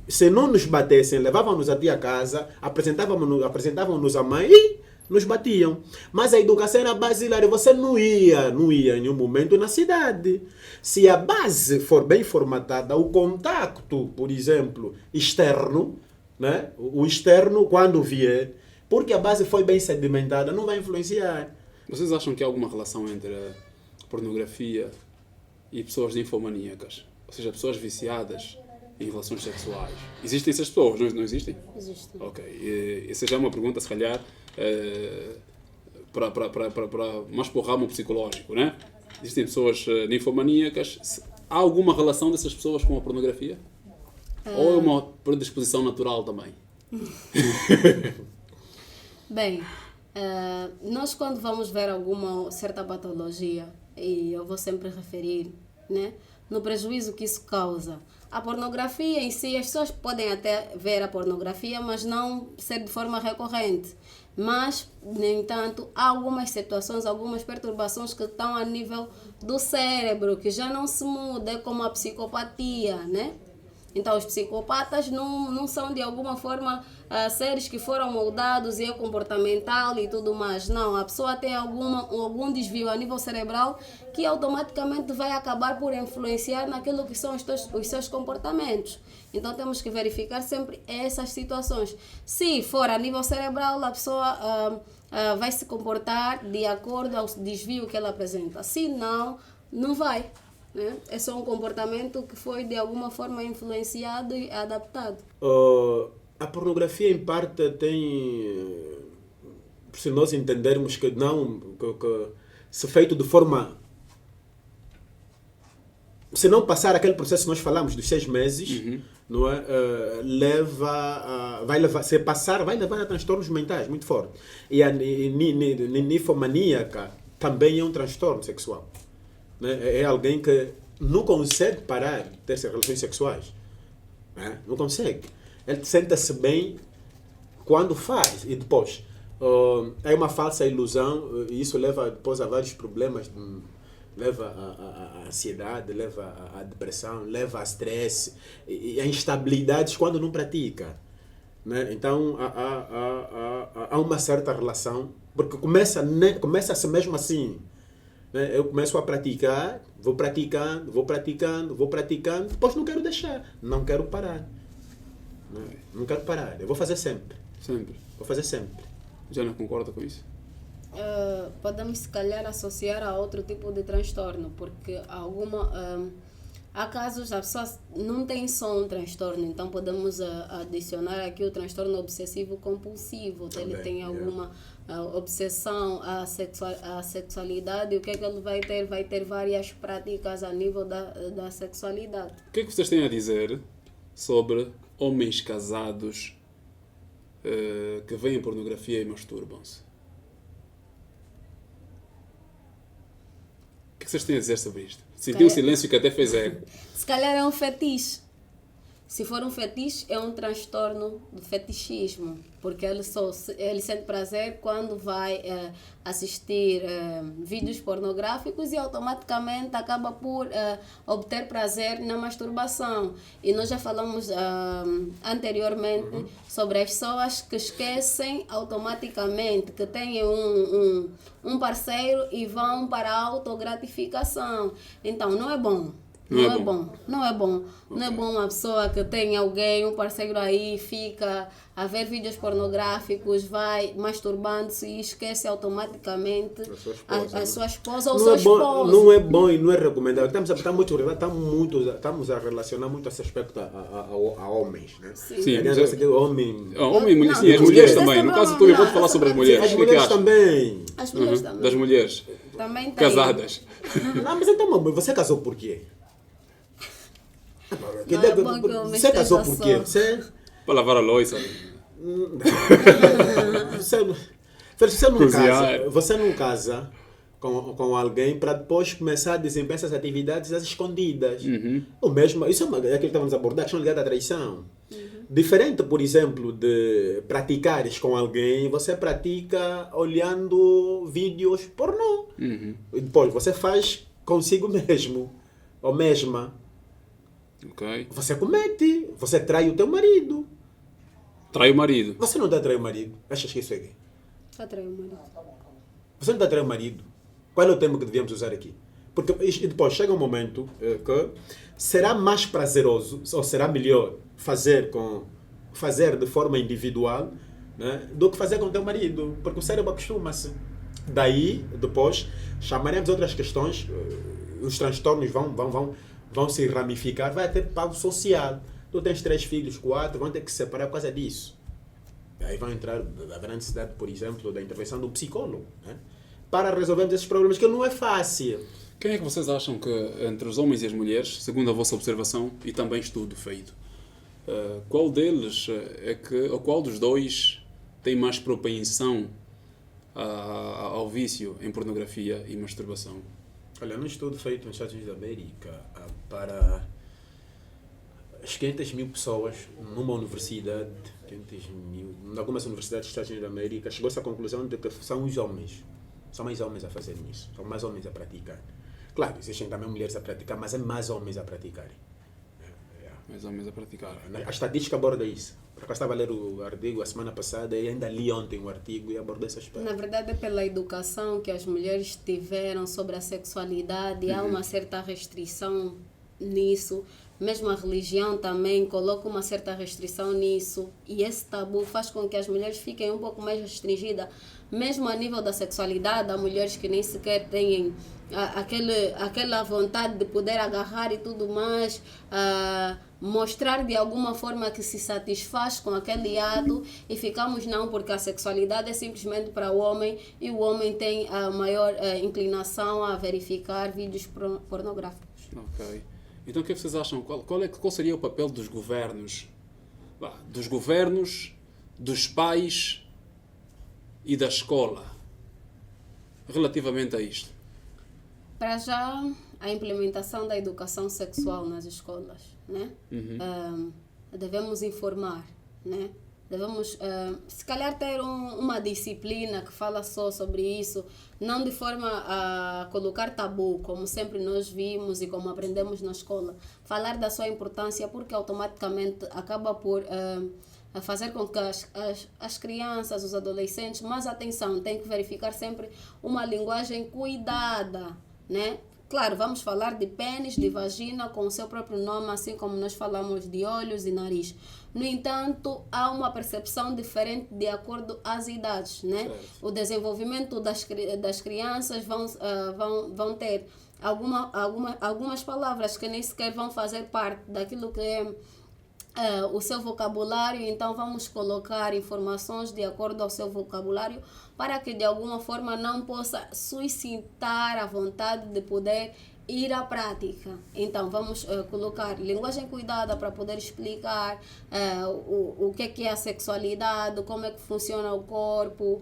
Se não nos batessem, levavam-nos até a casa, apresentavam-nos à mãe e nos batiam. Mas a educação era basilar e você não ia em nenhum momento na cidade. Se a base for bem formatada, o contacto, por exemplo, externo, né? O externo, quando vier, porque a base foi bem sedimentada, não vai influenciar.
Vocês acham que há alguma relação entre a pornografia e pessoas ninfomaníacas? Ou seja, pessoas viciadas em relações sexuais? Existem essas pessoas, não existem?
Existe.
Ok. Essa já é uma pergunta, se calhar, mais para o ramo psicológico, né? Existem pessoas ninfomaníacas. Há alguma relação dessas pessoas com a pornografia? Ou é uma predisposição natural também?
Bem, nós quando vamos ver alguma certa patologia, e eu vou sempre referir, né, no prejuízo que isso causa. A pornografia em si, as pessoas podem até ver a pornografia, mas não ser de forma recorrente. Mas, no entanto, há algumas situações, algumas perturbações que estão a nível do cérebro, que já não se muda, é como a psicopatia, né? Então, os psicopatas não são, de alguma forma, seres que foram moldados e é comportamental e tudo mais. Não, a pessoa tem algum desvio a nível cerebral que automaticamente vai acabar por influenciar naquilo que são os seus comportamentos. Então, temos que verificar sempre essas situações. Se for a nível cerebral, a pessoa vai se comportar de acordo ao desvio que ela apresenta. Se não, não vai. Né? É só um comportamento que foi de alguma forma influenciado e adaptado.
A pornografia, em parte, tem, se nós entendermos que se feito de forma, se não passar aquele processo que nós falamos dos 6 meses, não é? Se passar, vai levar a transtornos mentais muito fortes. E a ninfomaníaca também é um transtorno sexual. É alguém que não consegue parar de ter relações sexuais. Né? Não consegue. Ele sente-se bem quando faz e depois. É uma falsa ilusão e isso leva depois a vários problemas. Leva a ansiedade, leva a depressão, leva a estresse e a instabilidades quando não pratica. Né? Então há uma certa relação, porque começa-se mesmo assim. Eu começo a praticar, vou praticando, depois não quero deixar, não quero parar. Não quero parar, eu vou fazer sempre.
Sempre?
Vou fazer sempre.
Já não concorda com isso?
Podemos se calhar associar a outro tipo de transtorno, porque Há casos a pessoa não tem só um transtorno, então podemos adicionar aqui o transtorno obsessivo compulsivo. Ele tem alguma obsessão à sexualidade. O que é que ele vai ter? Vai ter várias práticas a nível da sexualidade.
O que é que vocês têm a dizer sobre homens casados que veem pornografia e masturbam-se? O que é que vocês têm a dizer sobre isto? Senti um silêncio que até fez eco.
Se calhar é um fetiche. Se for um fetiche, é um transtorno do fetichismo, porque ele sente prazer quando vai assistir vídeos pornográficos e automaticamente acaba por obter prazer na masturbação. E nós já falamos anteriormente sobre as pessoas que esquecem automaticamente que têm um parceiro e vão para a autogratificação. Então, não é bom. Não é bom. Não é bom uma pessoa que tem alguém, um parceiro aí, fica a ver vídeos pornográficos, vai masturbando-se e esquece automaticamente a sua esposa ou seu esposo.
Não é bom e não é recomendável. Estamos a relacionar muito esse aspecto a homens, né?
Sim.
Homem e mulher, sim, as mulheres também. No caso, tu pode falar sobre as mulheres.
As mulheres também.
As mulheres também.
Das mulheres
também tem.
casadas.
Não, mas então, você casou por quê?
Não é bom que o homem
Você casou
esteja
por quê?
só.
Para lavar a louça.
Você não casa com alguém para depois começar a desempenhar essas atividades às escondidas. O mesmo, isso é aquilo que estamos a abordar, a questão ligada à traição. Diferente, por exemplo, de praticares com alguém, você pratica olhando vídeos pornô. E depois você faz consigo mesmo ou mesma.
Ok.
Você comete, você trai o teu marido.
Trai o marido.
Você não está a trair o marido. Achas que isso é gay?
Tá traindo o marido.
Você não está a trair o marido. Qual é o termo que devíamos usar aqui? Porque depois chega um momento que será mais prazeroso, ou será melhor fazer de forma individual, né, do que fazer com o teu marido. Porque o cérebro acostuma-se. Daí, depois, chamaremos outras questões, os transtornos vão se ramificar, vai ter pago social. Tu tens 3 filhos, 4, vão ter que se separar por causa disso. Aí vai entrar a necessidade, por exemplo, da intervenção do psicólogo, né? Para resolvermos esses problemas, que não é fácil.
Quem é que vocês acham que, entre os homens e as mulheres, segundo a vossa observação e também estudo feito, qual deles ou qual dos dois tem mais propensão ao vício em pornografia e masturbação?
Olha, num estudo feito nos Estados Unidos da América para as 500 mil pessoas numa universidade, 500 mil, em algumas universidades dos Estados Unidos da América, chegou-se à conclusão de que são os homens. São mais homens a fazerem isso. São mais homens a praticar. Claro, existem também mulheres a praticar, mas é mais homens a praticarem.
Mais homens a praticar.
A estatística aborda isso. Porque eu estava a ler o artigo a semana passada e ainda li ontem o artigo e abordei esse aspecto.
Na verdade, é pela educação que as mulheres tiveram sobre a sexualidade, há uma certa restrição nisso. Mesmo a religião também coloca uma certa restrição nisso. E esse tabu faz com que as mulheres fiquem um pouco mais restringidas. Mesmo a nível da sexualidade, há mulheres que nem sequer têm aquela vontade de poder agarrar e tudo mais, mostrar de alguma forma que se satisfaz com aquele ato, e ficamos não, porque a sexualidade é simplesmente para o homem e o homem tem a maior inclinação a verificar vídeos pornográficos.
Ok. Então o que vocês acham? Qual seria o papel dos governos? Dos governos, dos pais e da escola relativamente a isto?
Para já, a implementação da educação sexual nas escolas, né? Devemos informar, né? Devemos, se calhar, ter uma disciplina que fala só sobre isso, não de forma a colocar tabu, como sempre nós vimos e como aprendemos na escola. Falar da sua importância, porque automaticamente acaba por fazer com que as crianças, os adolescentes, mas atenção, tem que verificar sempre uma linguagem cuidada, né? Claro, vamos falar de pênis, de vagina, com o seu próprio nome, assim como nós falamos de olhos e nariz. No entanto, há uma percepção diferente de acordo às idades, né? O desenvolvimento das crianças vão ter algumas palavras que nem sequer vão fazer parte daquilo que é o seu vocabulário, então vamos colocar informações de acordo ao seu vocabulário para que de alguma forma não possa suscitar a vontade de poder ir à prática. Então vamos colocar linguagem cuidada para poder explicar o que é a sexualidade, como é que funciona o corpo,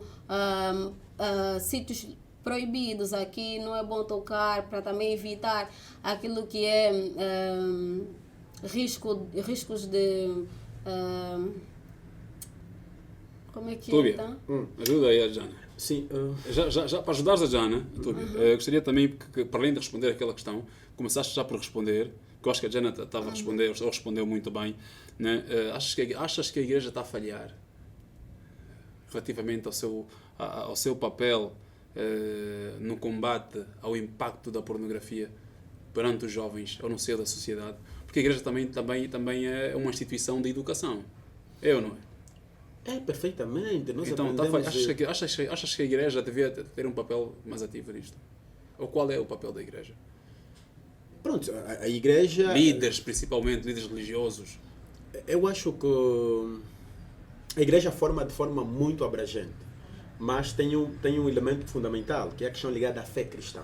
sítios proibidos aqui, não é bom tocar, para também evitar aquilo que é riscos de... como é que
Túbia,
é, então?
ajuda aí a Jana.
Sim,
Já para ajudares a Jana, Túbia, gostaria também que, para além de responder aquela questão, começaste já por responder, que eu acho que a Jana estava a responder, ou respondeu muito bem, né? Achas que a igreja está a falhar relativamente ao seu papel no combate ao impacto da pornografia perante os jovens ou no seio da sociedade? Porque a igreja também é uma instituição de educação. É ou não é?
é perfeitamente. Nós
Então,
aprendemos
achas que a igreja devia ter um papel mais ativo nisto? Ou qual é o papel da igreja?
Pronto, a igreja...
Líderes, principalmente, líderes religiosos.
Eu acho que a igreja forma de forma muito abrangente, mas tem um elemento fundamental, que é a questão ligada à fé cristã.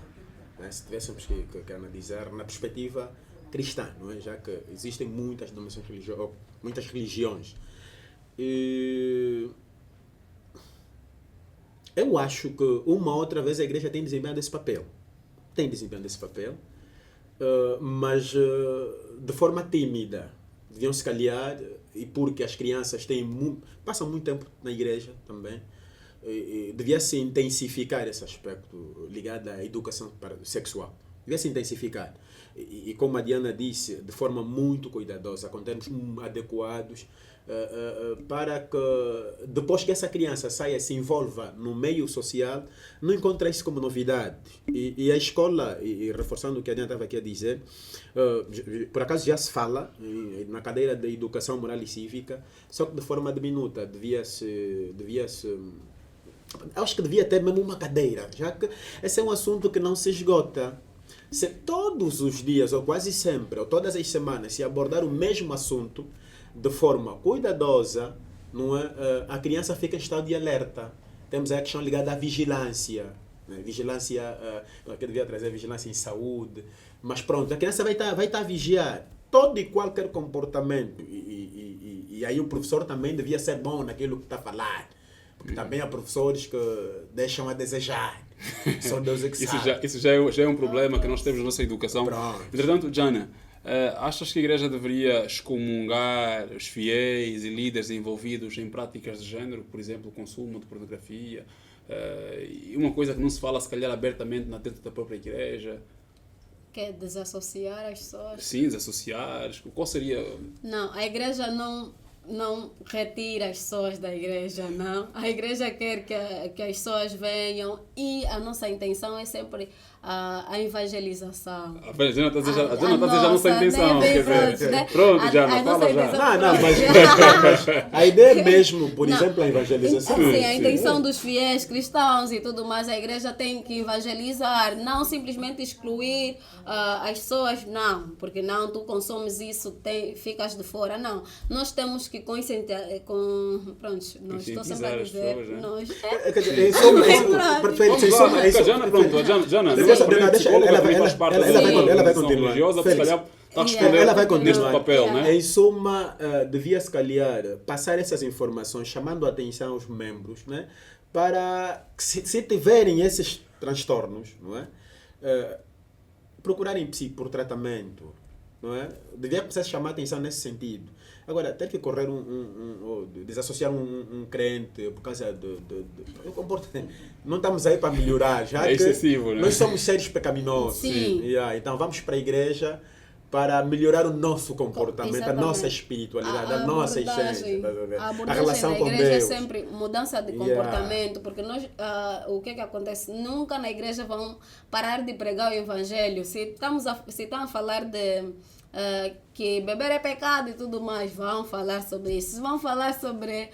Né? Se tivéssemos que analisar na perspectiva cristã, não é? Já que existem muitas denominações religiosas, muitas religiões. E eu acho que uma outra vez a igreja tem desempenhado esse papel. Mas de forma tímida. Deviam se calhar, e porque as crianças passam muito tempo na igreja também, devia se intensificar esse aspecto ligado à educação sexual. Devia se intensificar. E como a Diana disse, de forma muito cuidadosa, com termos adequados, para que depois que essa criança saia e se envolva no meio social, não encontre isso como novidade. E a escola, e reforçando o que a Diana estava aqui a dizer, por acaso já se fala na cadeira de educação moral e cívica, só que de forma diminuta, devia-se acho que devia ter mesmo uma cadeira, já que esse é um assunto que não se esgota. Se todos os dias, ou quase sempre, ou todas as semanas, se abordar o mesmo assunto de forma cuidadosa, não é? A criança fica em estado de alerta. Temos a questão ligada à vigilância. Né? Vigilância, que devia trazer vigilância em saúde. Mas pronto, a criança vai estar a vigiar todo e qualquer comportamento. E aí o professor também devia ser bom naquilo que está a falar. Porque também há professores que deixam a desejar. Só Deus é que sabe.
Isso já é um problema que nós temos na nossa educação.
Pronto.
Entretanto, Jana, achas que a igreja deveria excomungar os fiéis e líderes envolvidos em práticas de género, por exemplo, o consumo de pornografia? E uma coisa que não se fala, se calhar, abertamente dentro da própria igreja.
Quer desassociar as pessoas?
Sim, desassociar. Qual seria...
Não, a igreja não retira as pessoas da igreja, não. A igreja quer que as pessoas venham e a nossa intenção é sempre a evangelização.
A Jana está a dizer já a nossa intenção.
Né?
Quer dizer,
Né?
pronto, Jana, fala já.
Mas a ideia é mesmo, por exemplo, a evangelização.
Sim, a intenção dos fiéis cristãos e tudo mais, a igreja tem que evangelizar, não simplesmente excluir as pessoas, não, porque não, tu consomes isso, ficas de fora, não. Nós temos que conscientizar, pronto, nós estou sempre a dizer, nós...
Ela vai continuar. Ela vai continuar.
Papel, né?
Em suma, devia se calhar passar essas informações, chamando a atenção aos membros, né? Para que se tiverem esses transtornos, não é? Procurarem por tratamento, não é? Devia começar a chamar a atenção nesse sentido. Agora, ter que correr desassociar um crente por causa do comportamento. Não estamos aí para melhorar, já
é excessivo, né?
Nós somos seres pecaminosos.
Sim.
Então vamos para a igreja para melhorar o nosso comportamento,
Exatamente.
a nossa espiritualidade, a nossa essência.
A relação
com
da igreja
Deus.
É sempre mudança de comportamento, porque nós, o que acontece? Nunca na igreja vão parar de pregar o evangelho. Se estão a falar que beber é pecado e tudo mais, vão falar sobre isso. Se vão falar sobre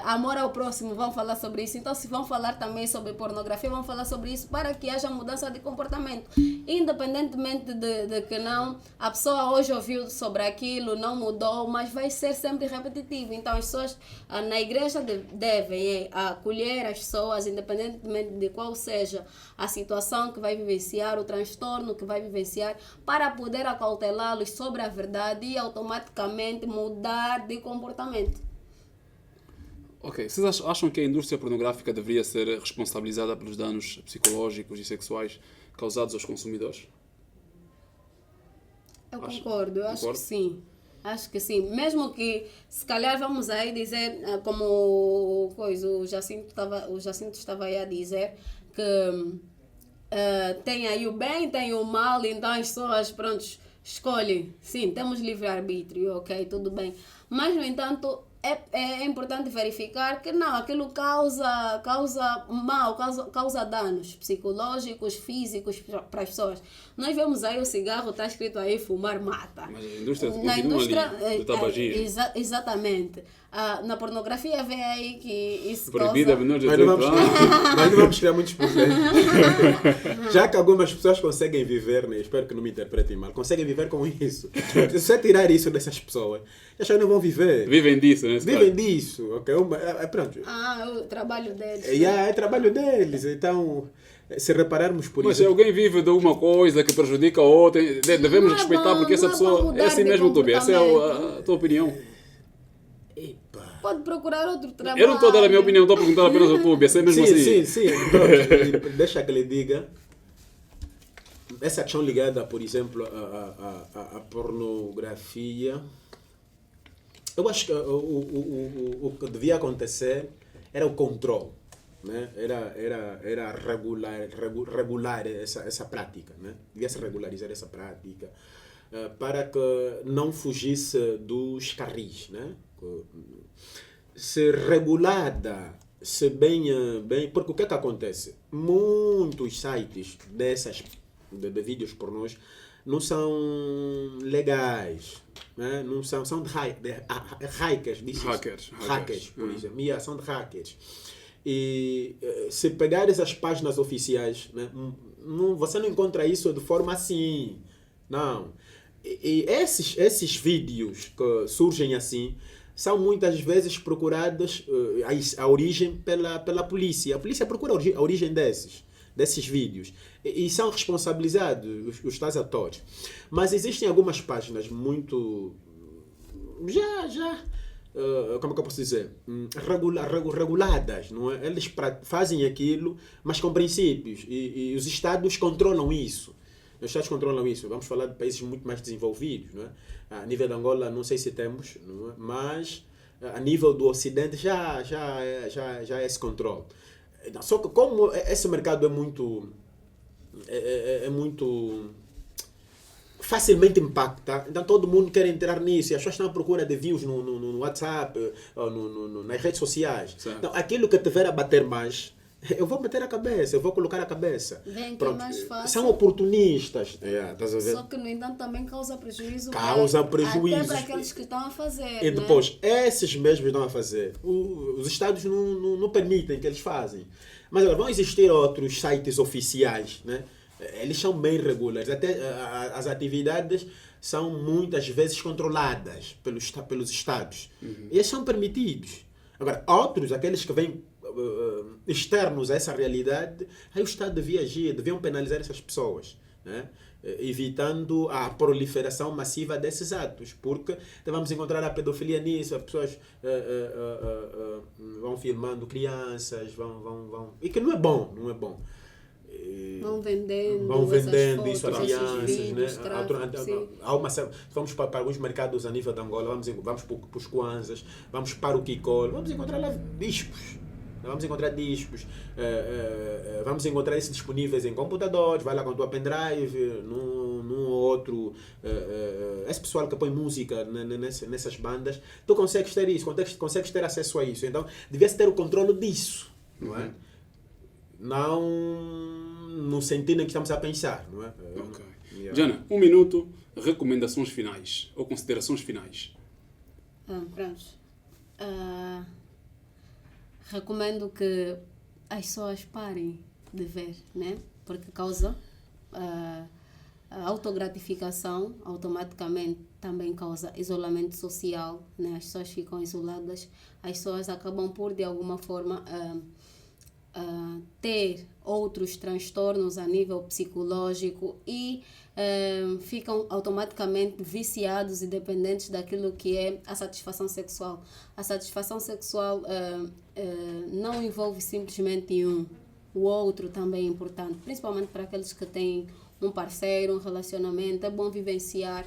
amor ao próximo, vão falar sobre isso. Então, se vão falar também sobre pornografia, vão falar sobre isso para que haja mudança de comportamento. Independentemente de que não, a pessoa hoje ouviu sobre aquilo, não mudou, mas vai ser sempre repetitivo. Então, as pessoas na igreja devem acolher as pessoas, independentemente de qual seja a situação que vai vivenciar, o transtorno que vai vivenciar, para poder acautelá-los sobre a verdade e automaticamente mudar de comportamento.
Ok, vocês acham que a indústria pornográfica deveria ser responsabilizada pelos danos psicológicos e sexuais causados aos consumidores?
Eu concordo, eu acho que sim. Acho que sim. Mesmo que, se calhar, vamos aí dizer, como o Jacinto estava aí a dizer, que tem aí o bem, tem o mal, então as pessoas, pronto, escolhem. Sim, temos livre-arbítrio, ok, tudo bem. Mas, no entanto, é importante verificar que não, aquilo causa mal, causa danos psicológicos, físicos para as pessoas. Nós vemos aí o cigarro, está escrito aí, fumar mata.
Mas a indústria continua ali, do tabagismo.
Exatamente. Na pornografia vê aí que isso
proibida a
causa...
menores de
Mas não
18 anos.
mas não vamos criar muitos problemas. Já que algumas pessoas conseguem viver, né? Espero que não me interpretem mal, conseguem viver com isso. Se você tirar isso dessas pessoas, elas não vão viver.
Vivem disso, né?
Vivem disso, ok? Pronto.
É o trabalho deles.
É trabalho deles, então, se repararmos por
Mas
isso...
se alguém vive de uma coisa que prejudica a outra, devemos
Não é
respeitar,
bom,
porque essa
não é
pessoa...
bom
É
mudar
assim
de
mesmo, Tobi, essa é a
comportamento.
tua opinião.
Pode procurar outro trabalho.
Eu não estou a dar a minha opinião, estou a perguntar apenas ao Tobi, é mesmo assim.
Sim. Pronto, deixa que ele diga. Essa questão ligada, por exemplo, à pornografia, eu acho que o que devia acontecer era o controle, né? Era regular essa prática, né? Devia-se regularizar essa prática para que não fugisse dos carris, né? Ser regulada, ser bem... Porque o que é que acontece? Muitos sites dessas de vídeos pornôs não são legais, né? Não são de hackers, hackers, por exemplo. São de hackers. E se pegar essas páginas oficiais, né? Você não encontra isso de forma assim. Não. E esses vídeos que surgem assim são muitas vezes procurados a origem pela polícia. A polícia procura a origem desses vídeos e são responsabilizados os tais atores. Mas existem algumas páginas muito como é que eu posso dizer, reguladas, não é? Eles fazem aquilo, mas com princípios, e os Estados controlam isso. Os Estados controlam isso. Vamos falar de países muito mais desenvolvidos, não é? A nível de Angola não sei se temos, não é? Mas a nível do Ocidente já é esse controle. Só que como esse mercado é muito facilmente impacta, então todo mundo quer entrar nisso e as pessoas estão à procura de views no WhatsApp, ou nas redes sociais.
Certo.
Então aquilo que tiver a bater mais, eu vou meter a cabeça, eu vou colocar a cabeça.
Vem que é mais fácil.
São oportunistas. Estás a ver?
Só que, no entanto, também causa prejuízo.
Causa
até
prejuízos.
para aqueles que estão a fazer.
E depois, esses mesmos estão a fazer. Os Estados não permitem que eles façam. Mas agora, vão existir outros sites oficiais, né? Eles são bem regulares. Até as atividades são muitas vezes controladas pelos Estados. E eles são permitidos. Agora, outros, aqueles que vêm externos a essa realidade, aí o Estado devia agir, deviam penalizar essas pessoas, né? Evitando a proliferação massiva desses atos, porque vamos encontrar a pedofilia nisso, as pessoas vão filmando crianças, vão e que não é bom.
Vão vendendo
isso a
fotos,
crianças,
vídeos,
né? Vamos para alguns mercados a nível de Angola, vamos para os Kwanzas, vamos para o Kikol, vamos encontrar lá bispos. Vamos encontrar discos, vamos encontrar esses disponíveis em computadores, vai lá com a tua pendrive, num outro. Esse pessoal que põe música nessas bandas, tu consegues ter isso, consegues ter acesso a isso. Então, devia-se ter o controle disso, não é? Não no sentido em que estamos a pensar, não é?
Ok. Jana, 1 minuto, recomendações finais ou considerações finais.
Pronto. Recomendo que as pessoas parem de ver, né? Porque causa a autogratificação, automaticamente também causa isolamento social, né? As pessoas ficam isoladas, as pessoas acabam por, de alguma forma, ter outros transtornos a nível psicológico e ficam automaticamente viciados e dependentes daquilo que é a satisfação sexual. A satisfação sexual não envolve simplesmente um. O outro também é importante, principalmente para aqueles que têm um parceiro, um relacionamento. É bom vivenciar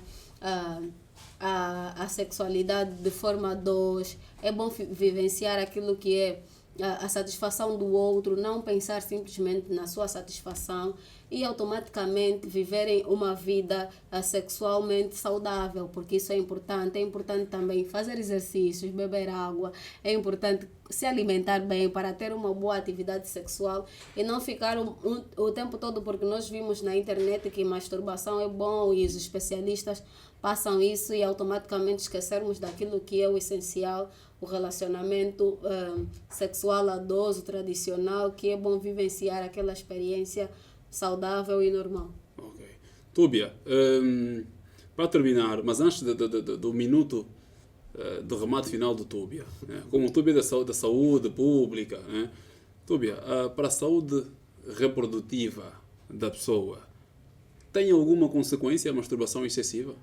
a sexualidade de forma a dois. É bom vivenciar aquilo que é a satisfação do outro, não pensar simplesmente na sua satisfação e automaticamente viverem uma vida sexualmente saudável, porque isso é importante. É importante também fazer exercícios, beber água, é importante se alimentar bem para ter uma boa atividade sexual e não ficar o tempo todo, porque nós vimos na internet que masturbação é bom e os especialistas passam isso e automaticamente esquecermos daquilo que é o essencial, o relacionamento sexual a dois, o tradicional, que é bom vivenciar aquela experiência saudável e normal.
Ok. Túbia, para terminar, mas antes do minuto do remate final do Túbia, né? Como o Túbia da saúde pública, né? Túbia, para a saúde reprodutiva da pessoa, tem alguma consequência a masturbação excessiva?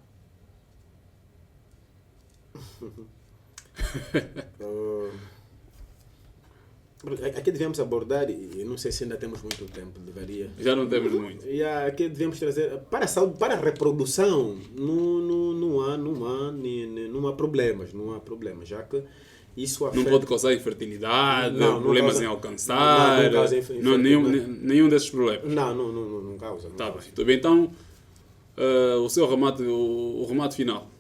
Aqui devemos abordar, e não sei se ainda temos muito tempo, deveria.
Já não temos muito.
E aqui devemos trazer, para a saúde, para a reprodução, não há problemas, já que isso afeta...
Não pode causar infertilidade,
Não
problemas
causa,
em alcançar,
não causa
nenhum desses problemas.
Não causa.
Tá bem. Então, o seu remate final.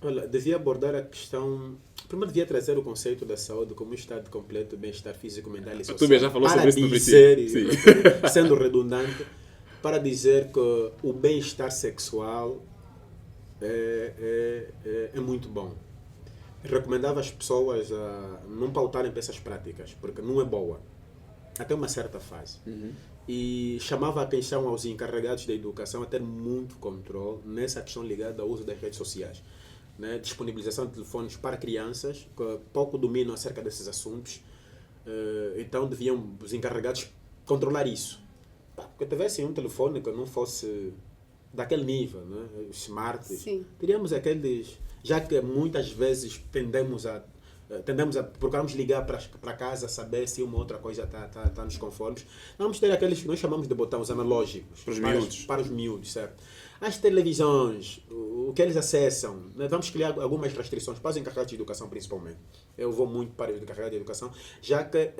Olha, devia abordar a questão... Primeiro devia trazer o conceito da saúde como um estado completo, bem-estar físico, mental e social.
Tu já falou sobre isso no
princípio. Sendo redundante, para dizer que o bem-estar sexual é muito bom. Recomendava as pessoas a não pautarem para essas práticas, porque não é boa, até uma certa fase. E chamava a atenção aos encarregados da educação a ter muito controle nessa questão ligada ao uso das redes sociais. Né? Disponibilização de telefones para crianças que pouco dominam acerca desses assuntos, então deviam os encarregados controlar isso. Porque tivessem um telefone que não fosse daquele nível, né? Os smarts, teríamos aqueles, já que muitas vezes tendemos a procurarmos ligar para casa, saber se uma outra coisa está nos conformes. Vamos ter aqueles que nós chamamos de botões analógicos para os miúdos, certo? As televisões, o que eles acessam, né? Vamos criar algumas restrições para os encarregados de educação, principalmente. Eu vou muito para os encarregados de educação, já que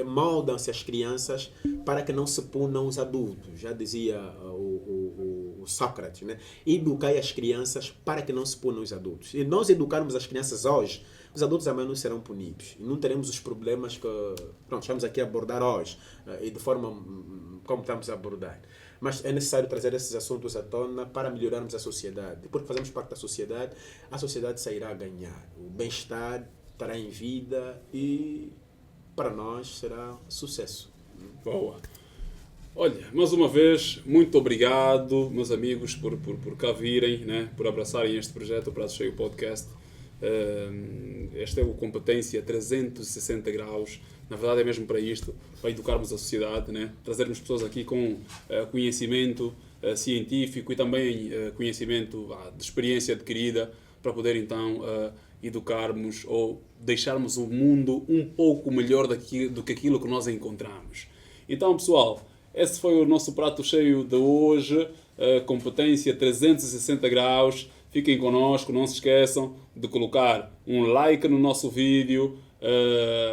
moldam-se as crianças para que não se punam os adultos. Já dizia o Sócrates, né? Educai as crianças para que não se punam os adultos. E nós educarmos as crianças hoje, os adultos amanhã não serão punidos. E não teremos os problemas que estamos aqui a abordar hoje, e de forma como estamos a abordar. Mas é necessário trazer esses assuntos à tona para melhorarmos a sociedade. Porque fazemos parte da sociedade, a sociedade sairá a ganhar. O bem-estar estará em vida e para nós será sucesso.
Boa. Olha, mais uma vez, muito obrigado, meus amigos, por cá virem, né? Por abraçarem este projeto, o Prato Cheio Podcast. Esta é o Competência 360 graus. Na verdade é mesmo para isto, para educarmos a sociedade, né? Trazermos pessoas aqui com conhecimento científico e também conhecimento de experiência adquirida para poder então educarmos ou deixarmos o mundo um pouco melhor do que aquilo que nós encontramos. Então, pessoal, esse foi o nosso Prato Cheio de hoje, Competência 360 graus. Fiquem connosco, não se esqueçam de colocar um like no nosso vídeo,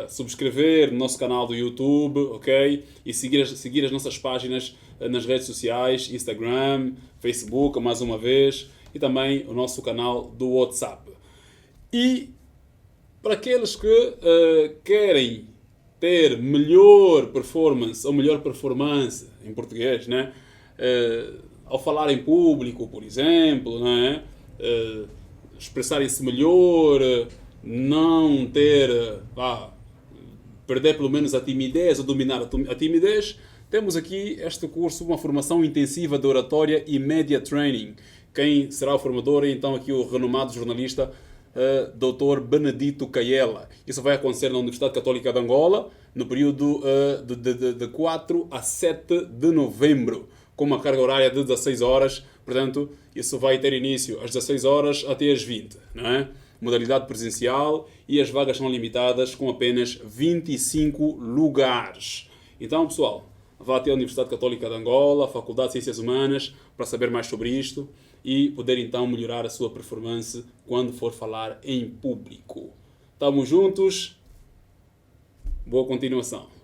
subscrever no nosso canal do YouTube, ok? E seguir as nossas páginas nas redes sociais, Instagram, Facebook, mais uma vez, e também o nosso canal do WhatsApp. E para aqueles que querem ter melhor performance, ou melhor performance em português, né? ao falar em público, por exemplo, não é? Expressarem-se melhor, não ter, perder pelo menos a timidez ou dominar a timidez, temos aqui este curso, uma formação intensiva de oratória e media training. Quem será o formador é então aqui o renomado jornalista Dr. Benedito Caiela. Isso vai acontecer na Universidade Católica de Angola no período de 4 a 7 de novembro, com uma carga horária de 16 horas. Portanto, isso vai ter início às 16 horas até às 20, não é? Modalidade presencial, e as vagas são limitadas com apenas 25 lugares. Então, pessoal, vá até a Universidade Católica de Angola, a Faculdade de Ciências Humanas, para saber mais sobre isto e poder então melhorar a sua performance quando for falar em público. Estamos juntos. Boa continuação.